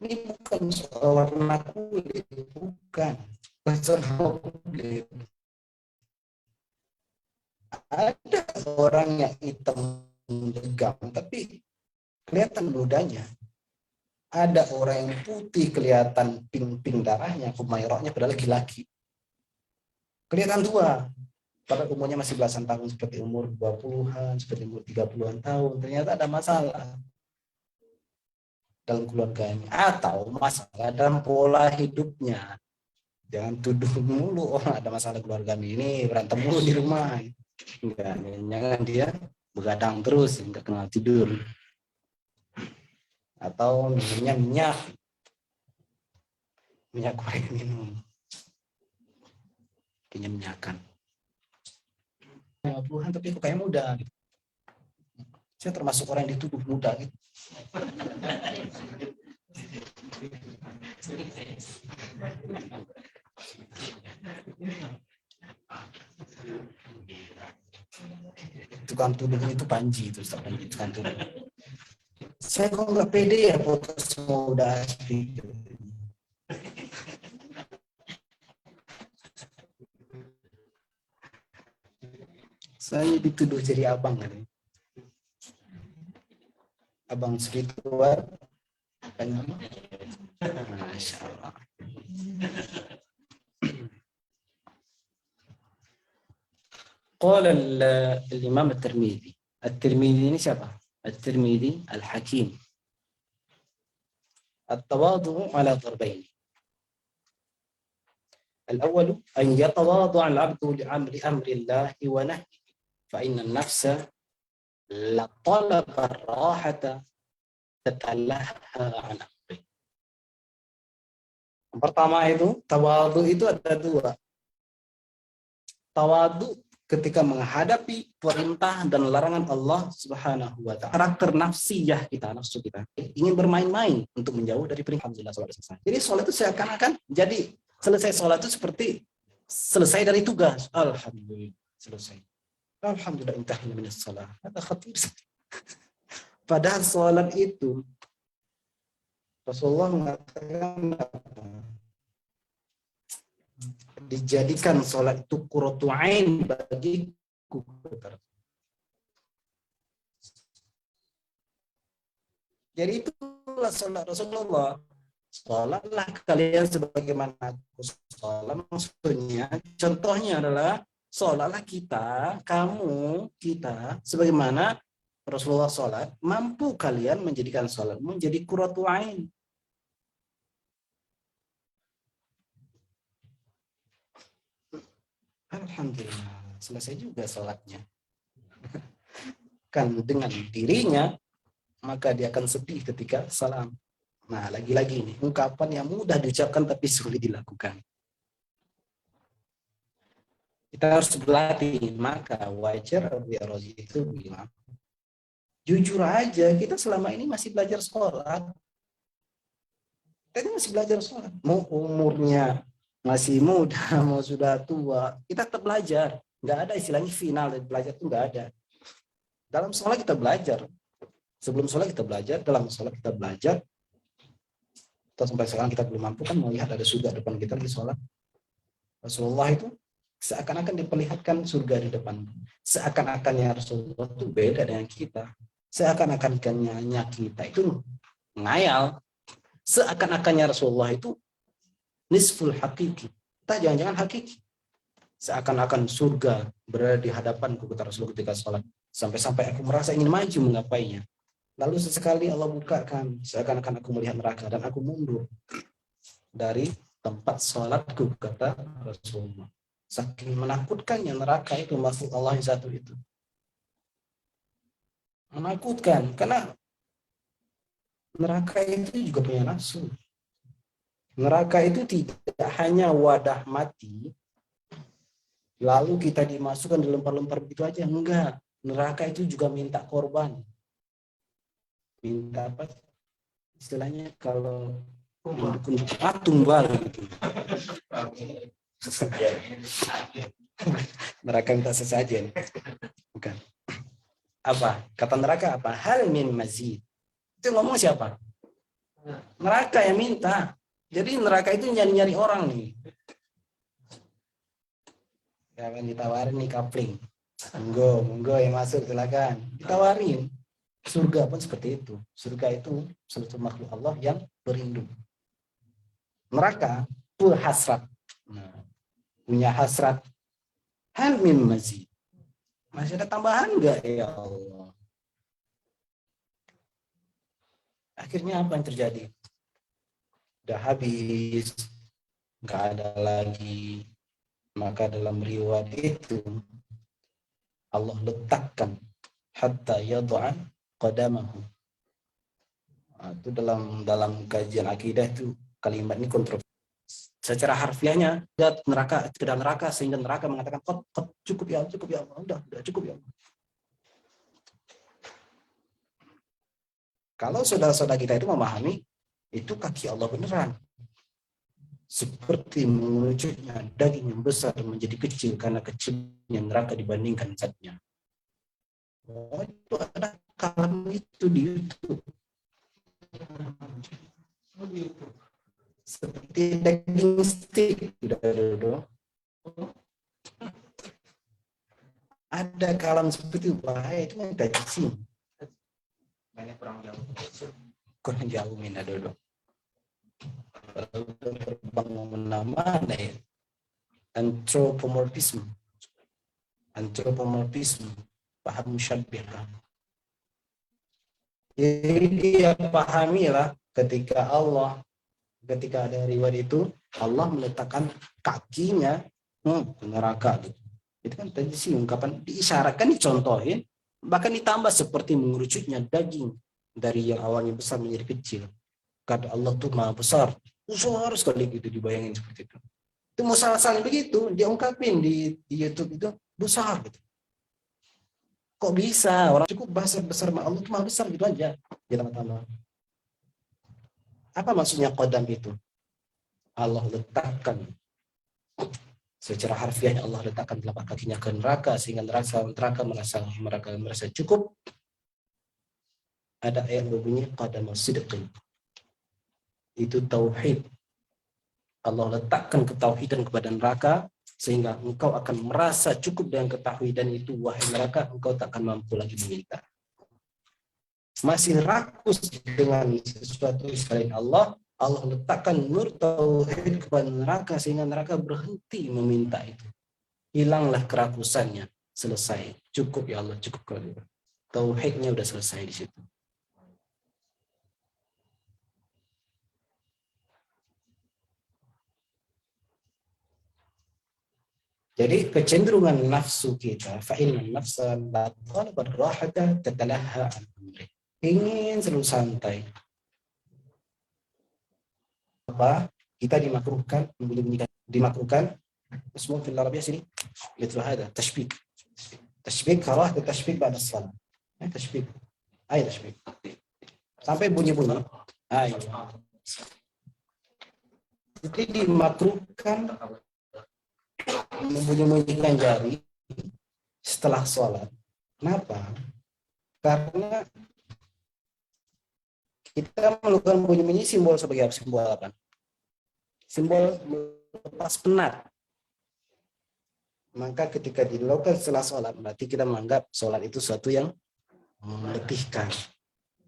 Ini bukan soal warna kulit, bukan. Bukan soal kulit. Ada orang yang hitam legam, tapi kelihatan mudanya. Ada orang yang putih, kelihatan pink-pink darahnya, kumairoknya padahal laki-laki. Kelihatan tua, padahal umurnya masih belasan tahun, seperti umur 20-an, seperti umur 30-an tahun. Ternyata ada masalah dalam keluarganya. Atau masalah dalam pola hidupnya. Jangan tuduh mulu, oh ada masalah keluarga ini, berantem mulu di rumah. Enggak, jangan dia begadang terus, enggak kenal tidur. Atau minumnya minyak goreng minum. Minyakan. 50-an tapi kok kayak muda gitu. Saya termasuk orang yang dituduh muda gitu. Tukang tuduh itu Panji itu, tukang tuduh. Saya kok nggak pede ya foto semua udah asli. Saya dituduh jadi abang kan. Abang segituan. Masya Allah. Qala al-Imam At-Tirmidzi. At-Tirmidzi ini siapa? At-Tirmidzi Al-Hakim. At-tawadhu ala darbayn. الأول أن يتواضع العبد لأمر الله ونهيه فإن النفس لطلب الراحة تتلهى عن أمره. Yang pertama itu, tawadhu itu ada dua. Tawadhu ketika menghadapi perintah dan larangan Allah Subhanahu wa ta'ala. Karakter nafsiyah kita, nafsu kita ingin bermain-main untuk menjauh dari perintah. Alhamdulillah sholat selesai. Jadi sholat itu seakan-akan jadi selesai sholat itu seperti selesai dari tugas. Alhamdulillah selesai. Alhamdulillah intahna minas shalah. Ada khatir. Padahal sholat itu Rasulullah mengatakan dijadikan sholat itu qurratu ain bagiku. Jadi itulah sholat Rasulullah. Sholatlah kalian sebagaimana aku sholat. Maksudnya, contohnya adalah sholatlah kita, kamu, kita, sebagaimana Rasulullah sholat, mampu kalian menjadikan sholat menjadi qurratul ain. Alhamdulillah, selesai juga sholatnya. Kan dengan dirinya, maka dia akan sepi ketika salam. Nah, lagi-lagi nih, ungkapan yang mudah diucapkan tapi sulit dilakukan. Kita harus berlatih, maka wajar Abu Razi itu bilang, jujur aja, kita selama ini masih belajar sholat. Kita masih belajar sholat. Mau umurnya masih muda, mau sudah tua, kita tetap belajar. Nggak ada istilahnya final dari belajar itu nggak ada. Dalam sholat kita belajar. Sebelum sholat kita belajar, dalam sholat kita belajar. Atau sampai sekarang kita belum mampu kan melihat ada surga depan kita di sholat. Rasulullah itu seakan-akan diperlihatkan surga di depan. Seakan-akannya Rasulullah itu beda dengan kita. Seakan-akannya kita itu ngayal. Seakan-akannya Rasulullah itu nisful hakiki. Entah jangan-jangan hakiki. Seakan-akan surga berada di hadapanku, kata Rasulullah ketika sholat. Sampai-sampai aku merasa ingin maju menggapainya. Lalu sesekali Allah bukakan, seakan-akan aku melihat neraka dan aku mundur dari tempat sholatku, kata Rasulullah. Saking menakutkannya neraka itu, makhluk Allah yang satu itu. Menakutkan, karena neraka itu juga punya nafsu. Neraka itu tidak hanya wadah mati, lalu kita dimasukkan dilempar-lempar begitu aja. Enggak, neraka itu juga minta korban. Minta apa? Istilahnya kalau tumbal gitu. Neraka minta sesajen. Bukan. Apa? Kata neraka apa? Hal min mazid. Itu ngomong siapa? Neraka yang minta. Jadi neraka itu nyari-nyari orang nih. Ya kan ditawarin nih kapling. Monggo yang masuk silakan. Ditawarin. Surga pun seperti itu. Surga itu suatu makhluk Allah yang berlindung. Neraka pun hasrat. Nah, punya hasrat. Hal min mazid. Masih ada tambahan enggak ya Allah? Akhirnya apa yang terjadi? Udah habis, nggak ada lagi. Maka dalam riwayat itu Allah letakkan hatta yad'a qadamahu. Itu dalam kajian akidah itu kalimat ini kontroversi. Secara harfiahnya neraka ke dalam neraka sehingga neraka mengatakan cukup ya Allah, udah cukup ya Allah. Kalau saudara-saudara kita itu memahami itu kaki Allah beneran. Seperti mengucurnya daging yang besar menjadi kecil karena kecilnya neraka dibandingkan zatnya. Oh, itu ada kalam itu di YouTube. Seperti daging stick. Ada kalam seperti itu, bahaya itu yang tajsim. Kurang jauh mina dulu. Terbang nama ya. Antropomorfisme, paham musyabbihah. Jadi dia pahamilah ketika ada riwayat itu Allah meletakkan kakinya neraka gitu. Itu kan tadi sih ungkapan diisyaratkan, dicontohin, bahkan ditambah seperti mengerucutnya daging dari yang awalnya besar menjadi kecil. Kata Allah tuh maha besar sekali gitu, dibayangin seperti itu. Itu musalsal begitu, dia ungkapin di YouTube itu besar gitu. Kok bisa orang cukup besar Allah itu maha besar gitu aja. Ditambah-tambah. Apa maksudnya qadam itu? Allah letakkan secara harfiahnya, Allah letakkan telapak kakinya ke neraka sehingga neraka merasa cukup. Ada ayat berbunyi qadam sidqin. Itu tauhid. Allah letakkan ketauhidan kepada neraka sehingga engkau akan merasa cukup dengan ketauhidan itu, wahai neraka, engkau tak akan mampu lagi meminta. Masih rakus dengan sesuatu selain Allah, Allah letakkan nur tauhid kepada neraka sehingga neraka berhenti meminta itu. Hilanglah kerakusannya, selesai. Cukup ya Allah, cukup kalau tauhidnya udah selesai di situ. Jadi kecenderungan nafsu kita, fa inna nafsa la talabat rahata tatalaha an amri. Ingin selalu santai. Apa? Kita dimakruhkan menyembunyikan, dimakruhkan semua fil Arabiyah sini. Itu ada tashbik. Tashbik karah dan tashbik ba'da salat. Tashbik. Ayo tashbik. Sampai bunyi-bunyi. Ayo. Jadi dimakruhkan membunyi-bunyikan jari setelah sholat. Kenapa? Karena kita melakukan bunyi-bunyi simbol sebagai apa? Simbol apa? Simbol melepas penat. Maka ketika dilakukan setelah sholat, berarti kita menganggap sholat itu sesuatu yang meletihkan.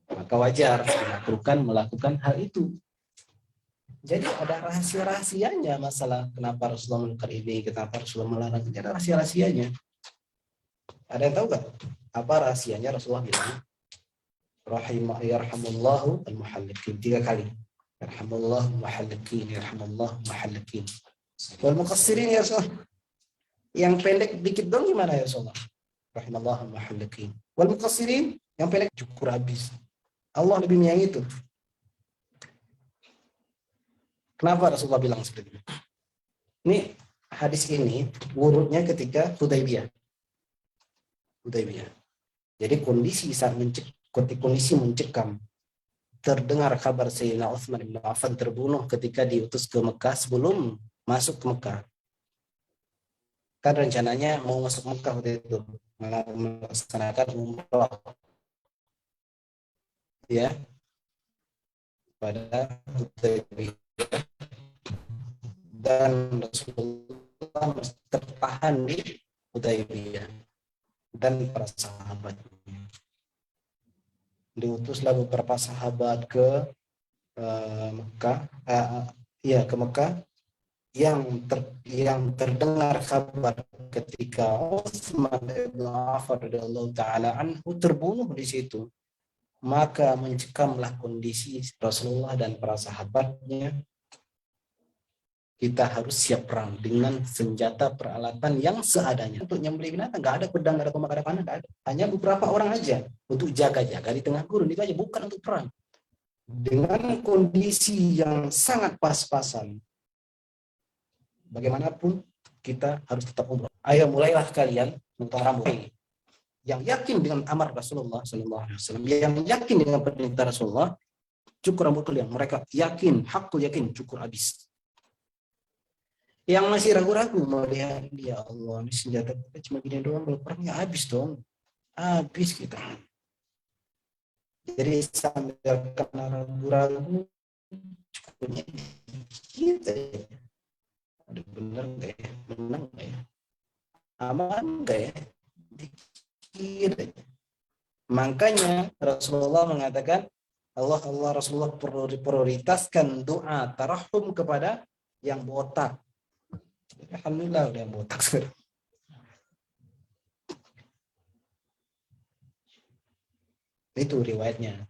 Maka wajar dimakruhkan melakukan hal itu. Jadi ada rahasia-rahasianya masalah kenapa Rasulullah melakukan ini, kenapa Rasulullah melarang. Jadi ada rahasia-rahasianya. Ada yang tahu nggak? Apa rahasianya Rasulullah bilang? Yarhamullahu al-muhalliqin 3 kali. Yarhamullahu al-muhalliqin, yarhamullahu al-muhalliqin. Wal muqassirin ya Rasulullah. Yang pendek dikit dong gimana ya Rasulullah? Rahimallahu al-muhalliqin. Wal muqassirin yang pendek cukur habis. Allah lebih menyayangi itu. Kenapa Rasulullah bilang seperti itu? Ini hadis ini wurudnya ketika Hudaybiyah. Jadi kondisi mencekam, terdengar kabar Sayyidina Utsman bin Affan terbunuh ketika diutus ke Mekah sebelum masuk ke Mekah. Kan rencananya mau masuk Mekah waktu itu, melaksanakan umrah. Ya. Pada Hudaybiyah. Dan Rasulullah tertahan di Hudaybiyah dan para sahabatnya. Diutuslah beberapa sahabat ke Mekah, ke Mekah yang terdengar kabar ketika Utsman bin Affan radhiyallahu taala anhu terbunuh di situ. Maka mencekamlah kondisi Rasulullah dan para sahabatnya. Kita harus siap perang dengan senjata peralatan yang seadanya. Untuk nyembelih binatang, nggak ada pedang, nggak ada tombak, nggak ada panah, nggak ada. Hanya beberapa orang aja untuk jaga-jaga di tengah gurun, itu aja, bukan untuk perang. Dengan kondisi yang sangat pas-pasan, bagaimanapun kita harus tetap umrah. Ayo mulailah kalian untuk rambut. Yang yakin dengan amar Rasulullah SAW, yang yakin dengan perintah Rasulullah, cukur rambut kalian. Mereka yakin, hakul yakin, cukur habis. Yang masih ragu-ragu melihat ya Allah, ini senjata kita cuma gini doang, kalau perangnya habis dong, habis kita. Jadi sambil kena ragu-ragu, cukup kita. Ada bener nggak ya, menang nggak ya, aman nggak ya, dikit aja. Makanya Rasulullah mengatakan Rasulullah prioritaskan doa tarahum kepada yang botak. Alhamdulillah udah yang botak sekarang. Itu riwayatnya.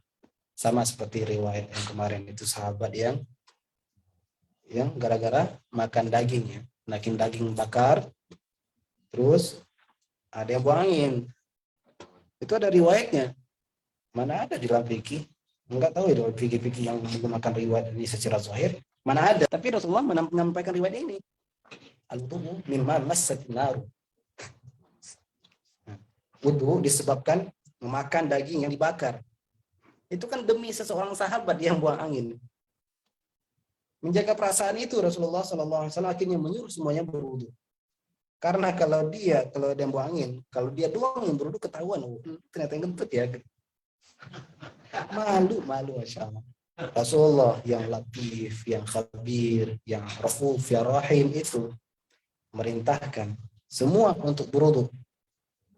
Sama seperti riwayat yang kemarin itu sahabat yang gara-gara makan daging ya. Makan daging bakar. Terus ada yang buang angin. Itu ada riwayatnya. Mana ada di dalam fikih? Enggak tahu ya dalam fikih-fikih yang menggunakan riwayat ini secara zahir. Mana ada. Tapi Rasulullah menyampaikan riwayat ini. Al-wudu mimma massatin nar. Wudu disebabkan memakan daging yang dibakar. Itu kan demi seseorang sahabat yang buang angin. Menjaga perasaan itu Rasulullah SAW akhirnya menyuruh semuanya berwudu. Karena kalau dia buang angin, kalau dia doang yang berwudu ketahuan, ternyata yang kentut ya. Malu Masya Allah. Rasulullah yang latif, yang khabir, yang rauf, yang rahim itu merintahkan semua untuk berwudu.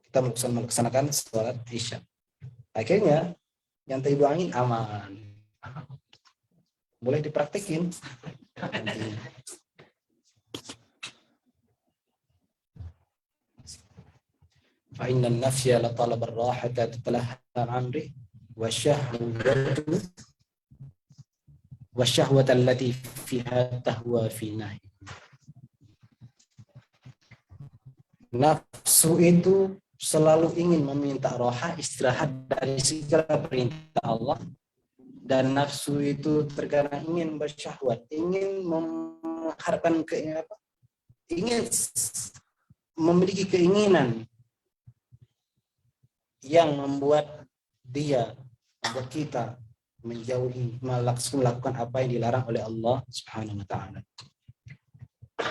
Kita melaksanakan sholat Isya. Akhirnya yang tadi buang angin aman. Boleh dipraktekin. Fa inna an-nafya la talab ar-rahata tatalaha amri wa syahwata allati fiha tahwa fi nahi. Nafsu itu selalu ingin meminta roha, istirahat dari segala perintah Allah, dan nafsu itu terkadang ingin bersyahwat, ingin mengharapkan ingin memiliki keinginan yang membuat kita menjauhi, melakukan apa yang dilarang oleh Allah Subhanahu wa taala.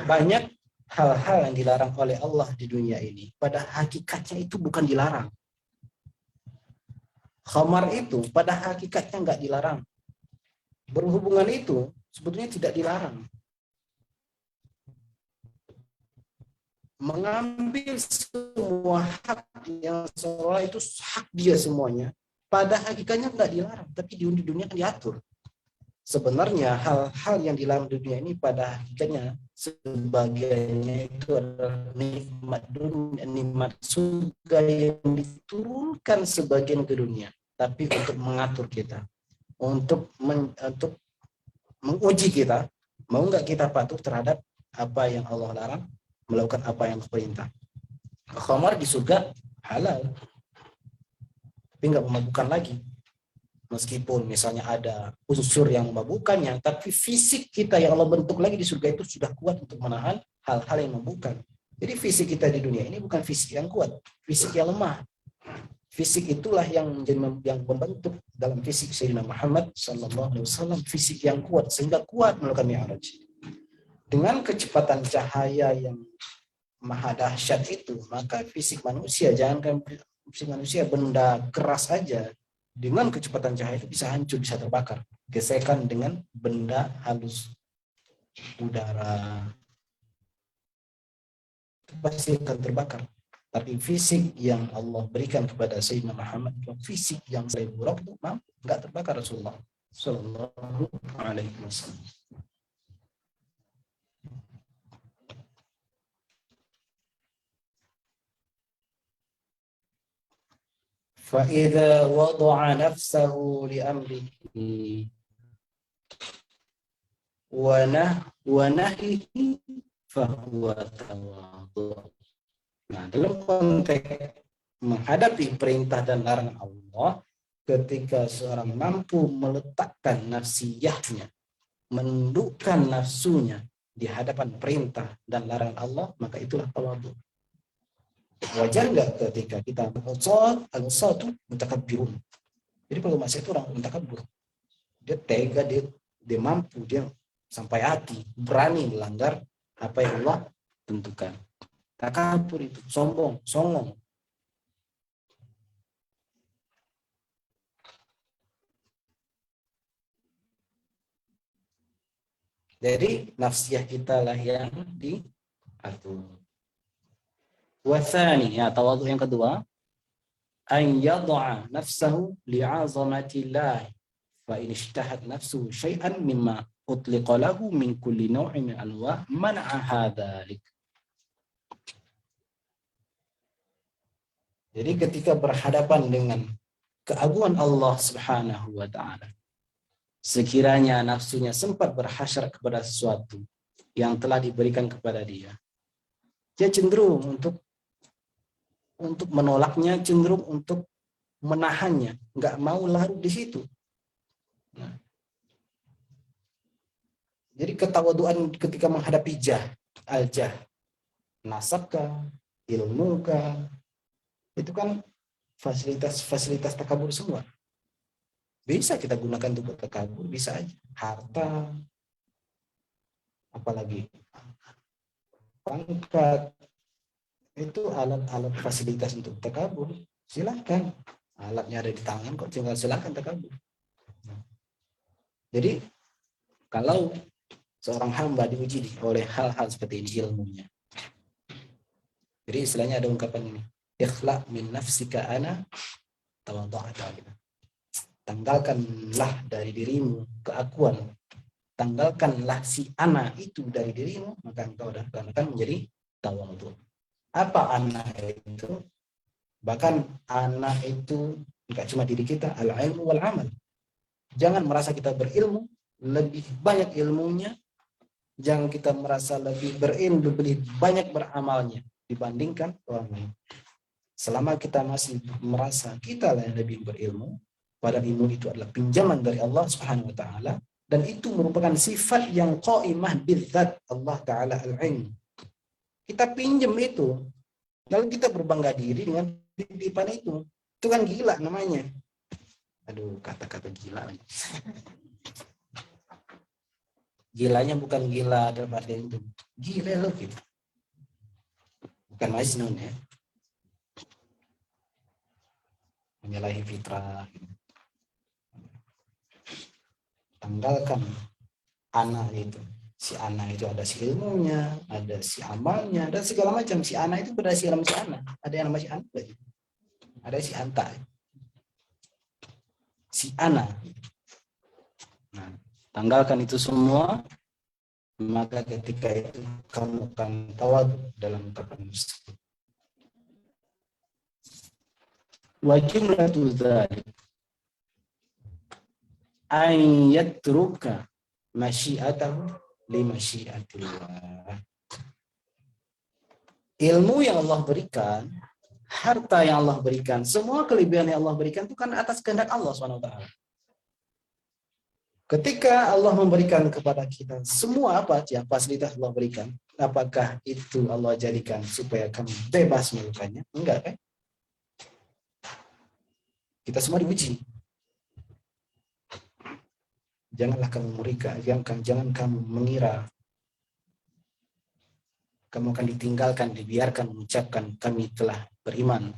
Banyak hal-hal yang dilarang oleh Allah di dunia ini, pada hakikatnya itu bukan dilarang. Khamar itu pada hakikatnya nggak dilarang. Berhubungan itu sebetulnya tidak dilarang. Mengambil semua hak yang seolah itu hak dia semuanya, pada hakikatnya nggak dilarang, tapi di dunia kan diatur. Sebenarnya hal-hal yang dilarang di dunia ini pada hakikatnya sebagiannya itu adalah nikmat dunia, nikmat surga yang diturunkan sebagian ke dunia, tapi untuk mengatur kita, untuk menguji kita, mau nggak kita patuh terhadap apa yang Allah larang, melakukan apa yang perintah. Khamar di surga halal, tapi nggak memabukkan lagi. Meskipun misalnya ada unsur yang memabukkannya, tapi fisik kita yang Allah bentuk lagi di surga itu sudah kuat untuk menahan hal-hal yang memabukkan. Jadi fisik kita di dunia ini bukan fisik yang kuat, fisik yang lemah. Fisik itulah yang membentuk dalam fisik Sayyidina Muhammad SAW, fisik yang kuat sehingga kuat melakukan mi'raj. Dengan kecepatan cahaya yang maha dahsyat itu, maka fisik manusia, jangankan fisik manusia, benda keras saja dengan kecepatan cahaya itu bisa hancur, bisa terbakar. Gesekan dengan benda halus, udara, itu pasti akan terbakar. Tapi fisik yang Allah berikan kepada Sayyidina Muhammad, fisik yang buruk itu nggak terbakar Rasulullah Sallallahu Alaihi Wasallam. فَإِذَا وَضَعَ نَفْسَهُ لِأَمْرِهِ وَنَهِهِ فَهُوَ تَوَاضُعُ. Nah, dalam konteks menghadapi perintah dan larangan Allah, ketika seorang mampu meletakkan nafsiyahnya, menundukkan nafsunya di hadapan perintah dan larangan Allah, maka itulah tawadhu. Wajar nggak ketika kita al-usat itu mutakabbirun. Jadi kalau maksiat itu orang mutakabbir. Dia tega, dia mampu, dia sampai hati, berani melanggar apa yang Allah tentukan. Takabur itu sombong, songong. Jadi nafsiyah kita lah yang diatur. Wathani, ya tawadhu yang kedua, an yad'a nafsahu li'azamatillah fa in ishtahat nafsuhu syai'an mimma utliqa lahu min kulli naw'in min anwa' man'a hadzalik. Jadi ketika berhadapan dengan keagungan Allah Subhanahu wa taala, sekiranya nafsunya sempat berhasrat kepada sesuatu yang telah diberikan kepada dia, dia cenderung untuk menolaknya, cenderung untuk menahannya, nggak mau larut di situ. Nah, jadi ketawaduan ketika menghadapi al-jah, nasabkah, ilmukah, itu kan fasilitas takabur semua. Bisa kita gunakan untuk takabur, bisa aja. Harta, apalagi pangkat, itu alat-alat fasilitas untuk takabur. Silakan, alatnya ada di tangan kok, tinggal silakan takabur. Jadi kalau seorang hamba diuji oleh hal-hal seperti ini ilmunya, jadi istilahnya ada ungkapan ini, ikhla min nafsika ana tawadhu'ata, gitu. tanggalkanlah dari dirimu keakuan, tanggalkanlah si ana itu dari dirimu, maka engkau akan menjadi tawadhu. Apa ana itu? Bahkan ana itu enggak cuma diri kita, al-ilmu wal amal. Jangan merasa kita berilmu, lebih banyak ilmunya. Jangan kita merasa lebih berilmu, lebih banyak beramalnya dibandingkan orang lain. Selama kita masih merasa kita lah yang lebih berilmu, padahal ilmu itu adalah pinjaman dari Allah Subhanahu wa taala, dan itu merupakan sifat yang qaimah bidzat Allah taala al-ilm. Kita pinjam itu, lalu kita berbangga diri dengan titipan itu. Itu kan gila namanya. Aduh, kata-kata gila. Gilanya bukan gila dalam arti itu. Gila loh gitu. Bukan Majnun ya. Menyalahi fitrah. Tanggalkan anak itu. Si anak itu ada si ilmunya, ada si amalnya, dan segala macam. Si anak itu berdasar dalam si anak. Ada yang nama si anak. Ada si anta. Si anak. Nah, tanggalkan itu semua, maka ketika itu kamu akan tawadhu dalam keadaan tersebut. Wa jumlatu dzalik an yatruka masyiatahu li masyiatillah. Ilmu yang Allah berikan, harta yang Allah berikan, semua kelebihan yang Allah berikan itu kan atas kehendak Allah SWT. Ketika Allah memberikan kepada kita semua apa aja fasilitas Allah berikan, apakah itu Allah jadikan supaya kamu bebas melakukannya? Enggak kan? Kita semua diuji. Janganlah kamu merika, jangan kamu mengira kamu akan ditinggalkan, dibiarkan mengucapkan kami telah beriman.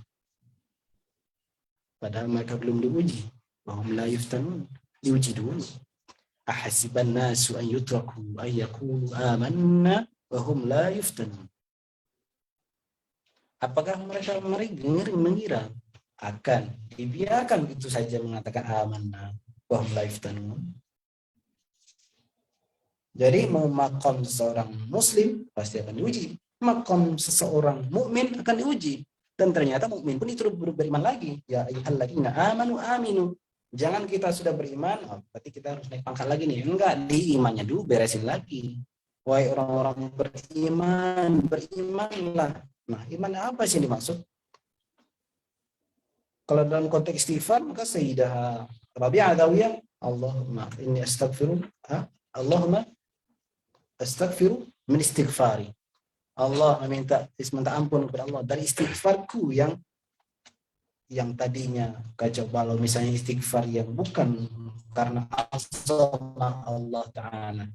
Padahal mereka belum diuji. Wahum la yuftanun, diuji dulu. Ahasiban nasu an yutraku ay yaqulu amanna wa hum la yuftanun. Apakah mereka mengira akan dibiarkan itu saja mengatakan amanna wa hum la yuftanun? Jadi mau makom seseorang muslim pasti akan diuji. Makom seseorang mukmin akan diuji. Dan ternyata mukmin pun itu beriman lagi. Ya ayyuhalladzina amanu aminu. Jangan kita sudah beriman, berarti kita harus naik pangkat lagi nih. Enggak, di imannya dulu beresin lagi. Wahai orang-orang beriman, berimanlah. Nah, iman apa sih yang dimaksud? Kalau dalam konteks istighfar, maka Sayyidah Rabi'ah Adawiyah, Allahumma inni Allahumma astaghfiru min istighfari. Allah meminta ampun kepada Allah dari istighfarku yang tadinya kacau balau, misalnya istighfar yang bukan karena azamah Allah Ta'ala.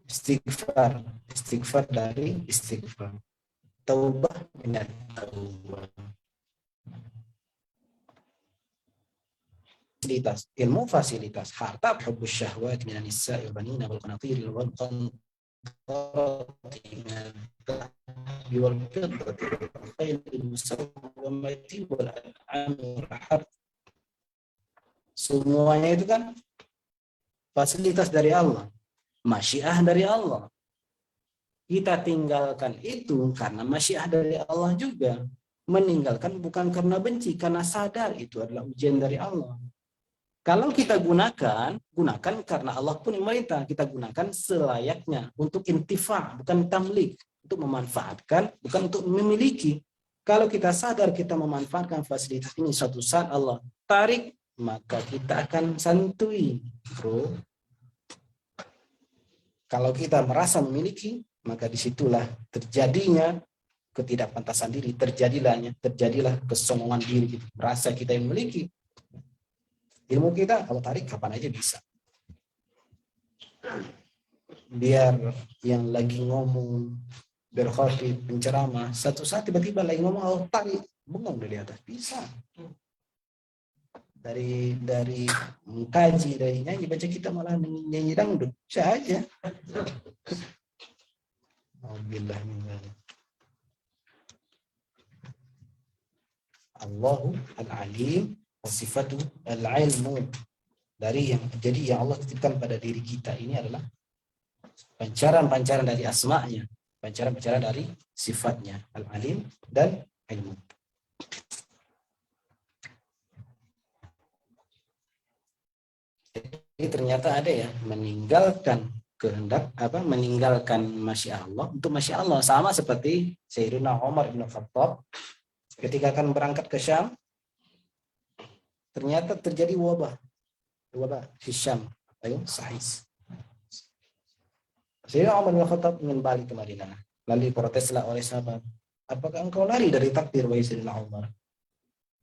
Istighfar dari istighfar. Taubah minat taubah. Fasilitas, ilmu fasilitas, harta, hubbus syahwat minan nisa'i wal banina wal qanatir wal semuanya itu kan fasilitas dari Allah, masyiah dari Allah. Kita tinggalkan itu karena masyiah dari Allah juga. Meninggalkan bukan karena benci, karena sadar itu adalah ujian dari Allah. Kalau kita gunakan karena Allah pun yang merintah. Kita gunakan selayaknya untuk intifa, bukan tamlik, untuk memanfaatkan, bukan untuk memiliki. Kalau kita sadar kita memanfaatkan fasilitas ini, suatu saat Allah tarik, maka kita akan santuy, bro. Kalau kita merasa memiliki, maka disitulah terjadinya ketidakpantasan diri, terjadilah kesombongan diri, merasa kita yang memiliki. Ilmu kita kalau tarik kapan aja bisa. Biar yang lagi ngomong berkhotib, penceramah, satu saat tiba-tiba lagi ngomong, oh tarik, bengong dari atas, bisa. Dari mengkaji, dari nyanyi, baca kita malah nyanyi dangdut, bisa aja. Alhamdulillah. Allahu al-alim wa sifatu al-ilmu. Dari yang jadi yang Allah titipkan pada diri kita ini adalah pancaran-pancaran dari asma'nya, pancaran-pancaran dari sifatnya, al-alim dan ilmu. Jadi ternyata ada ya meninggalkan kehendak meninggalkan masya Allah untuk masya Allah, sama seperti Sayyidina Umar bin Khattab ketika akan berangkat ke Syam, ternyata terjadi wabah Syam, Sahis. Sayyidina Umar bin Khattab ingin balik ke Madinah, lalu proteslah oleh sahabat, apakah engkau lari dari takdir wahai Sayyidina Umar?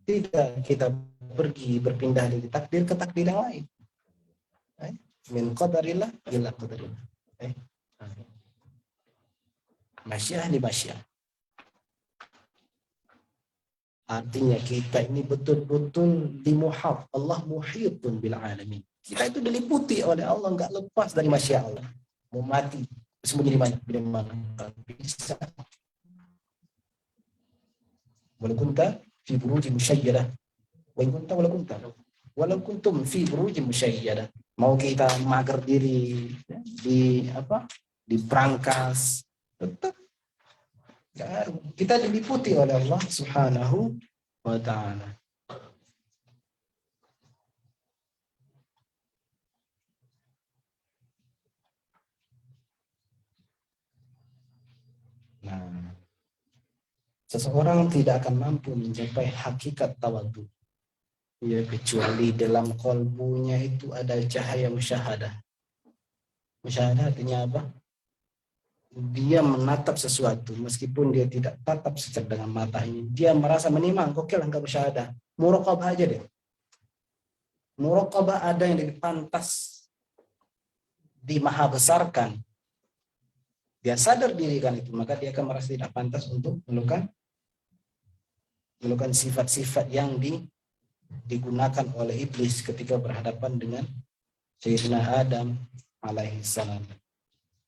Tidak, kita pergi berpindah dari takdir ke takdir yang lain. Min qadarillah ila qadarillah. Masyah di masyah. Artinya kita ini betul-betul dimuhaf. Allah muhitun bil alamin. Kita itu diliputi oleh Allah, enggak lepas dari masya Allah. Mau mati, sembunyi di mana? Bisa. Walau kunta fi burujin musyayyadah. Walau kuntum fi burujin musyayyadah. Mau kita mager diri di perangkas, tetap kita diliputi oleh Allah Subhanahu wa ta'ala. Nah, seseorang tidak akan mampu mencapai hakikat tawadhu ya kecuali dalam kalbunya itu ada cahaya musyahadah. Musyahadah artinya apa? Dia menatap sesuatu meskipun dia tidak tatap secara dengan matanya, dia merasa menimang, oke lah, enggak musyahadah, muraqabah aja deh. Muraqabah ada yang lebih pantas dimaha besarkan, dia sadar diri kan itu, maka dia akan merasa tidak pantas untuk melakukan sifat-sifat yang digunakan oleh iblis ketika berhadapan dengan Sayyidina Adam alaihissalam.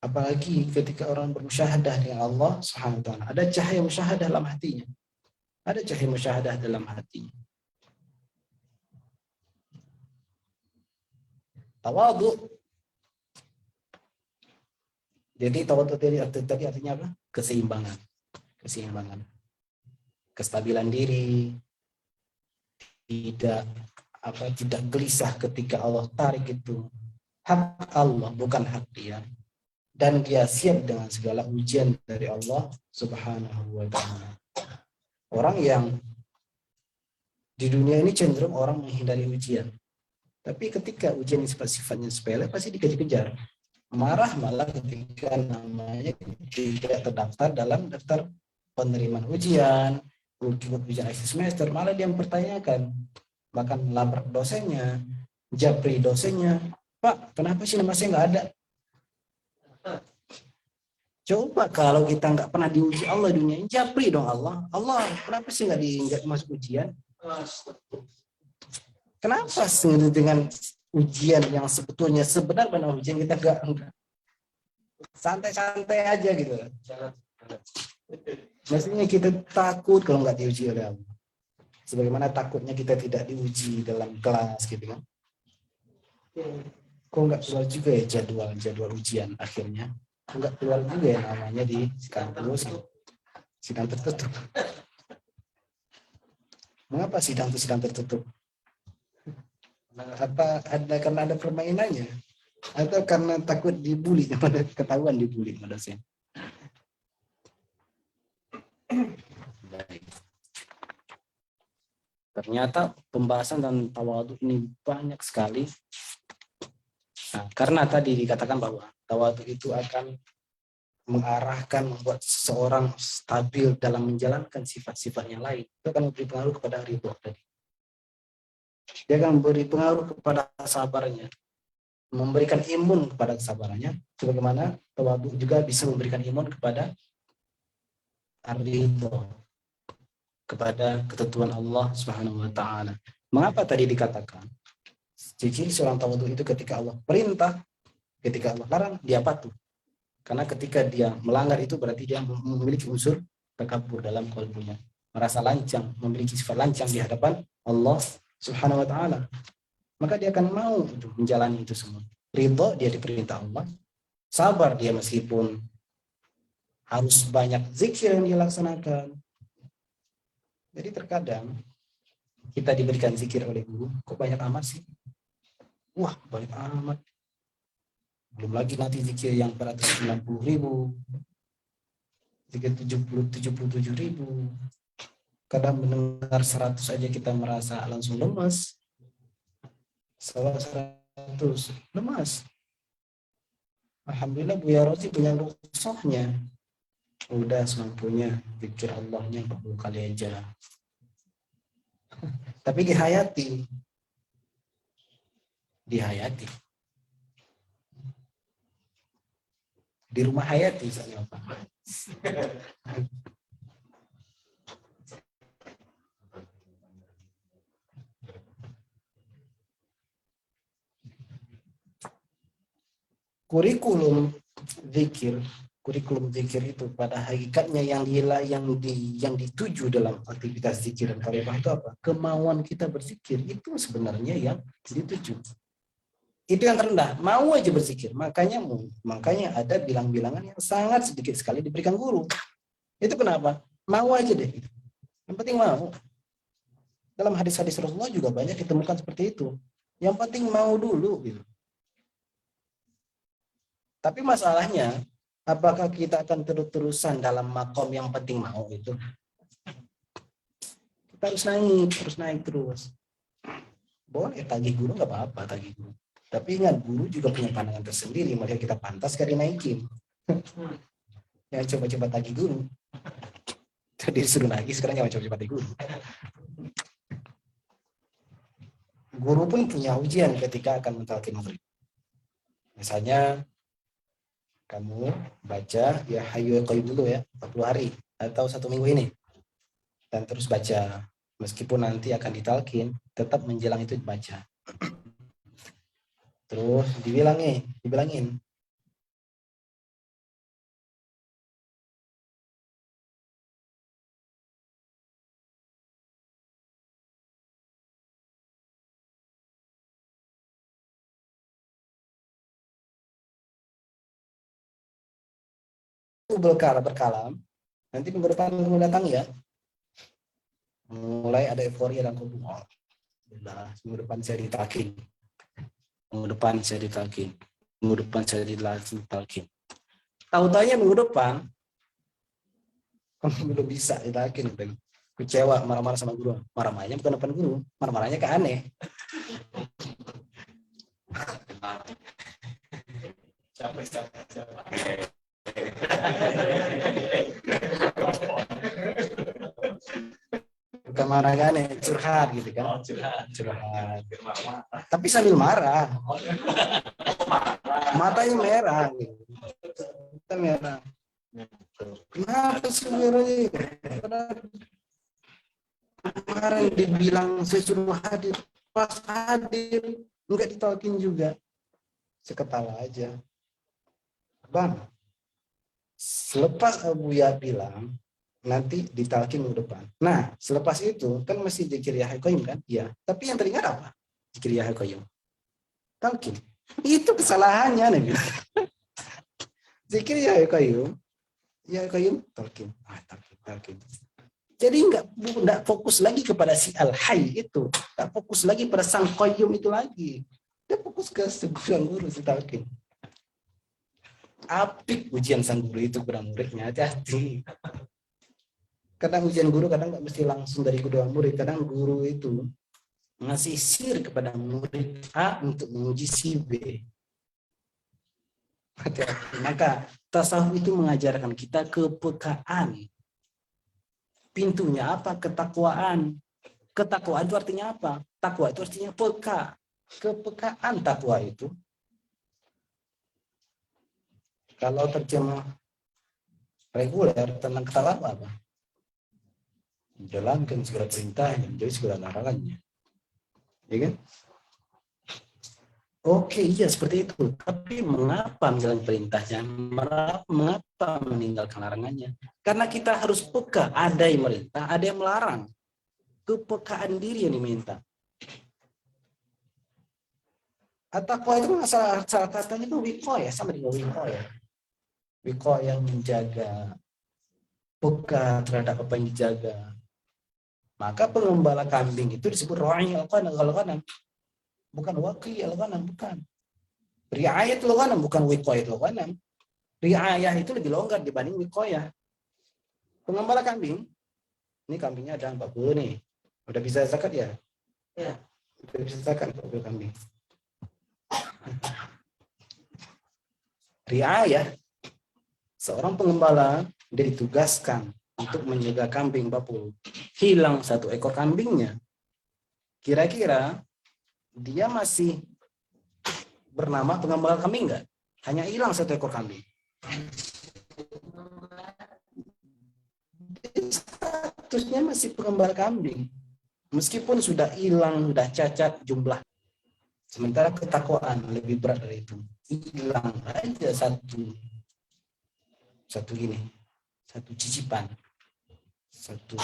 Apalagi ketika orang bermusyahadah dengan Allah Subhanahu wa ta'ala, ada cahaya musyahadah dalam hatinya. Ada cahaya musyahadah dalam hatinya. Tawadhu. Jadi tawadhu tadi artinya apa? Keseimbangan. Kestabilan diri. Tidak gelisah ketika Allah tarik itu hak Allah, bukan hak dia. Dan dia siap dengan segala ujian dari Allah Subhanahu wa ta'ala. Orang yang di dunia ini cenderung orang menghindari ujian. Tapi ketika ujian sifatnya sepele pasti dikejar-kejar. Marah malah ketika namanya tidak terdaftar dalam daftar penerimaan ujian, ujian akhir semester, malah dia mempertanyakan, bahkan labrak dosennya, japri dosennya, Pak, kenapa sih nama saya nggak ada? Coba kalau kita nggak pernah diuji Allah di dunia, japri dong Allah. Allah, kenapa sih nggak masuk ujian? Kenapa dengan ujian yang sebetulnya sebenarnya ujian kita nggak santai-santai aja gitu? Mestinya kita takut kalau nggak diuji oleh Allah. Sebagaimana takutnya kita tidak diuji dalam kelas gitu kan? Kok nggak keluar juga ya jadwal ujian akhirnya? Enggak keluar juga ya namanya di kampus, sidang tertutup. Mengapa sidang itu sidang tertutup? Apa karena ada permainannya? Atau karena takut dibully, ketahuan dibully sama dosen? Ternyata pembahasan dan tawadhu ini banyak sekali. Nah, karena tadi dikatakan bahwa tawadhu itu akan mengarahkan, membuat seseorang stabil dalam menjalankan sifat-sifat yang lain. Itu akan memberi pengaruh kepada ridho tadi. Dia akan memberi pengaruh kepada sabarnya, memberikan imun kepada kesabarannya, sebagaimana tawadhu juga bisa memberikan imun kepada ridho, kepada ketentuan Allah Subhanahu wa ta'ala. Mengapa tadi dikatakan ciri seorang tawadhu itu ketika Allah perintah, ketika Allah larang, dia patuh. Karena ketika dia melanggar itu berarti dia memiliki unsur takabur dalam qalbunya. merasa lancang, memiliki sifat lancang di hadapan Allah Subhanahu wa taala. Maka dia akan mau menjalani itu semua. Ridho dia diperintah Allah, sabar dia meskipun harus banyak zikir yang dilaksanakan. Jadi terkadang kita diberikan zikir oleh guru, kok banyak amat sih? Wah, banyak amat. Belum lagi nanti zikir yang 490.000, zikir 77.000. Kadang mendengar 100 aja kita merasa langsung lemas. Salah 100 lemas. Alhamdulillah Buya Rozi punya rukhsahnya. Udah semampunya zikir Allahnya 40 kali aja. Tapi dihayati. Di rumah hayati misalnya apa? Kurikulum zikir itu pada hakikatnya yang dituju dalam aktivitas zikir dan kalimah itu apa? Kemauan kita berzikir itu sebenarnya yang dituju. Itu yang terendah, mau aja berzikir. Makanya ada bilang-bilangan yang sangat sedikit sekali diberikan guru. Itu kenapa? Mau aja deh. Yang penting mau. Dalam hadis-hadis Rasulullah juga banyak ditemukan seperti itu. Yang penting mau dulu gitu. Tapi masalahnya, apakah kita akan terus-terusan dalam makom yang penting mau itu? Kita harus naik terus. Boleh tagih guru nggak apa-apa tagih guru. Tapi ingat guru juga punya pandangan tersendiri melihat kita pantas gak dinaikin. Jangan coba-coba tagih guru. Tadi disuruh naik, sekarang jangan coba-coba tagih guru. Guru pun punya ujian ketika akan mentalkin murid. Misalnya kamu baca ya Hayyu ya Qayyum dulu ya 40 hari atau 1 minggu ini dan terus baca, meskipun nanti akan ditalkin tetap menjelang itu dibaca, terus dibilangin berkalam. Nanti minggu depan kamu datang ya, mulai ada euforia dan kumpul. Minggu depan saya ditalkin, minggu depan saya ditalkin. Tahu-taunya minggu depan kamu belum bisa ditalkin, kecewa, marah-marah sama guru. Marah-marahnya bukan depan guru, marah-marahnya ke aneh. Bukan marah kan, curhat gitu kan. Curhat. Tapi sambil marah. Matanya merah gitu. Kita merah. Kenapa sih merahnya? Kemarin dibilang saya suruh hadir, pas hadir enggak ditalkin juga. Seketawa aja. Bang, selepas Abuya bilang nanti ditalkin minggu depan. Nah, selepas itu kan masih zikir ya Qayyum kan? Iya. Tapi yang teringat apa? Zikir ya Qayyum. Talkin. Itu kesalahannya nih. Zikir ya Qayyum. Ya Qayyum talkin. Talkin. Jadi enggak fokus lagi kepada si Al-Hayy itu. Enggak fokus lagi pada sang Qayyum itu lagi. Dia fokus ke sang guru si talkin. Apik ujian sang guru itu kepada muridnya, hati-hati. Kadang ujian guru kadang nggak mesti langsung dari kedua murid. Kadang guru itu ngasih sir kepada murid A untuk menguji si B. Hati-hati. Maka tasawuf itu mengajarkan kita kepekaan. Pintunya apa? Ketakwaan. Ketakwaan itu artinya apa? Takwa itu artinya peka. Kepekaan takwa itu. Kalau terjemah reguler tentang ketakwaan apa? Menjalankan segala perintahnya, menjauhi segala larangannya. Ya kan? Oke, iya seperti itu. Tapi mengapa menjalankan perintahnya? Mengapa meninggalkan larangannya? Karena kita harus peka. Ada yang merintah, ada yang melarang. Kepekaan diri yang diminta. At-taqwa itu salah katanya itu wikoya, sama dengan wikoya. Wikoya yang menjaga, peka terhadap apa yang dijaga. Maka pengembala kambing itu disebut ra'i al-ghanam. Bukan waqi al-ghanam, bukan. Riayat al-ghanam, bukan wikoya al-ghanam. Riayah itu lebih longgar dibanding wikoya. Pengembala kambing, ini kambingnya ada 40 nih. Udah bisa zakat ya? Ya. Udah bisa zakat 40 kambing. Riayah, seorang pengembala dia ditugaskan untuk menjaga kambing 40. Hilang satu ekor kambingnya. Kira-kira dia masih bernama pengembala kambing enggak? Hanya hilang satu ekor kambing. Statusnya masih pengembala kambing. Meskipun sudah hilang, sudah cacat jumlah. Sementara ketakwaan lebih berat dari itu. Hilang aja satu gini, satu cicipan, satu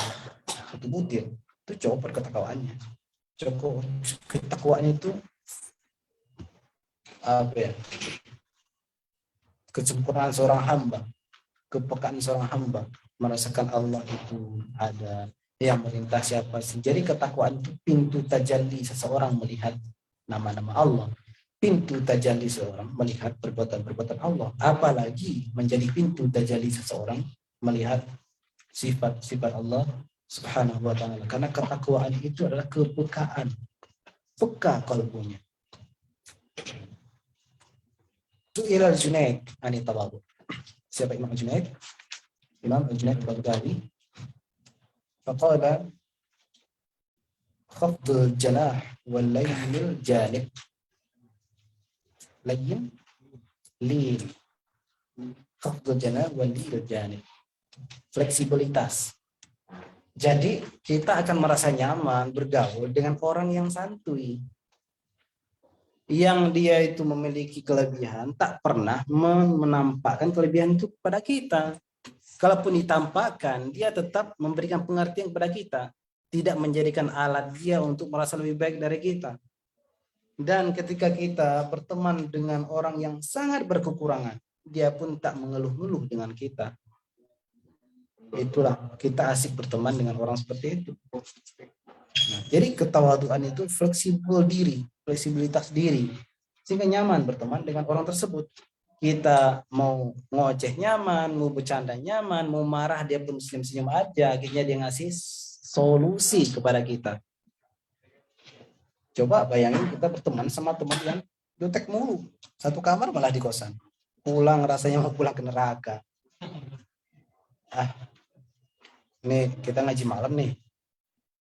butir, itu copot ketakwaannya. Cukup ketakwaannya itu apa ya? Kesempurnaan seorang hamba, kepekaan seorang hamba, merasakan Allah itu ada, yang merintah siapa sih. Jadi ketakwaan itu pintu tajalli seseorang melihat nama-nama Allah, pintu tajalli seseorang melihat perbuatan-perbuatan Allah, apalagi menjadi pintu tajalli seseorang melihat sifat-sifat Allah Subhanahu wa ta'ala. Karena ketakwaan itu adalah kepekaan, peka kalbunya. Su'ila al-Junaid ani tawadhu. Siapa Imam al-Junaid? Imam al-Junaid al-Baghdadi. Faqala khafdul janah wal layyil janib. Layyin lin. Khafdul janah wal layyil janib. Fleksibilitas. Jadi kita akan merasa nyaman bergaul dengan orang yang santuy. Yang dia itu memiliki kelebihan, tak pernah menampakkan kelebihan itu kepada kita. Kalaupun ditampakkan, dia tetap memberikan pengertian kepada kita. Tidak menjadikan alat dia untuk merasa lebih baik dari kita. Dan ketika kita berteman dengan orang yang sangat berkekurangan, dia pun tak mengeluh-ngeluh dengan kita. Itulah, kita asik berteman dengan orang seperti itu. Nah, jadi ketawaduan itu fleksibilitas diri, sehingga nyaman berteman dengan orang tersebut. Kita mau ngoceh nyaman, mau bercanda nyaman, mau marah dia pun senyum aja, akhirnya dia ngasih solusi kepada kita. Coba bayangin kita berteman sama teman yang jutek mulu, satu kamar malah di kosan, pulang rasanya mau pulang ke neraka. Nih kita ngaji malam nih,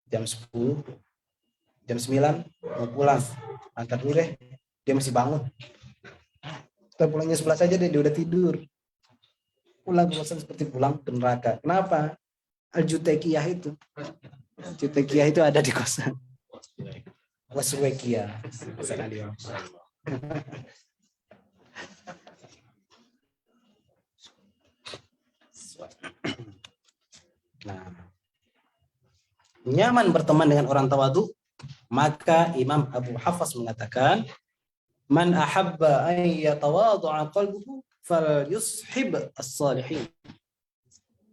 jam 10, jam 9 mau pulang, antar dulu deh, dia masih bangun. Kita pulangnya 11 aja deh, dia udah tidur. Pulang ke kosan seperti pulang ke neraka. Kenapa? Al-Jutekiyah itu. Jutekiyah itu ada di kosan. Waswekiyah. Nah, nyaman berteman dengan orang tawadu, maka Imam Abu Hafs mengatakan, man ahabba an yatawadu'a qalbuhu falyushib as-salihin.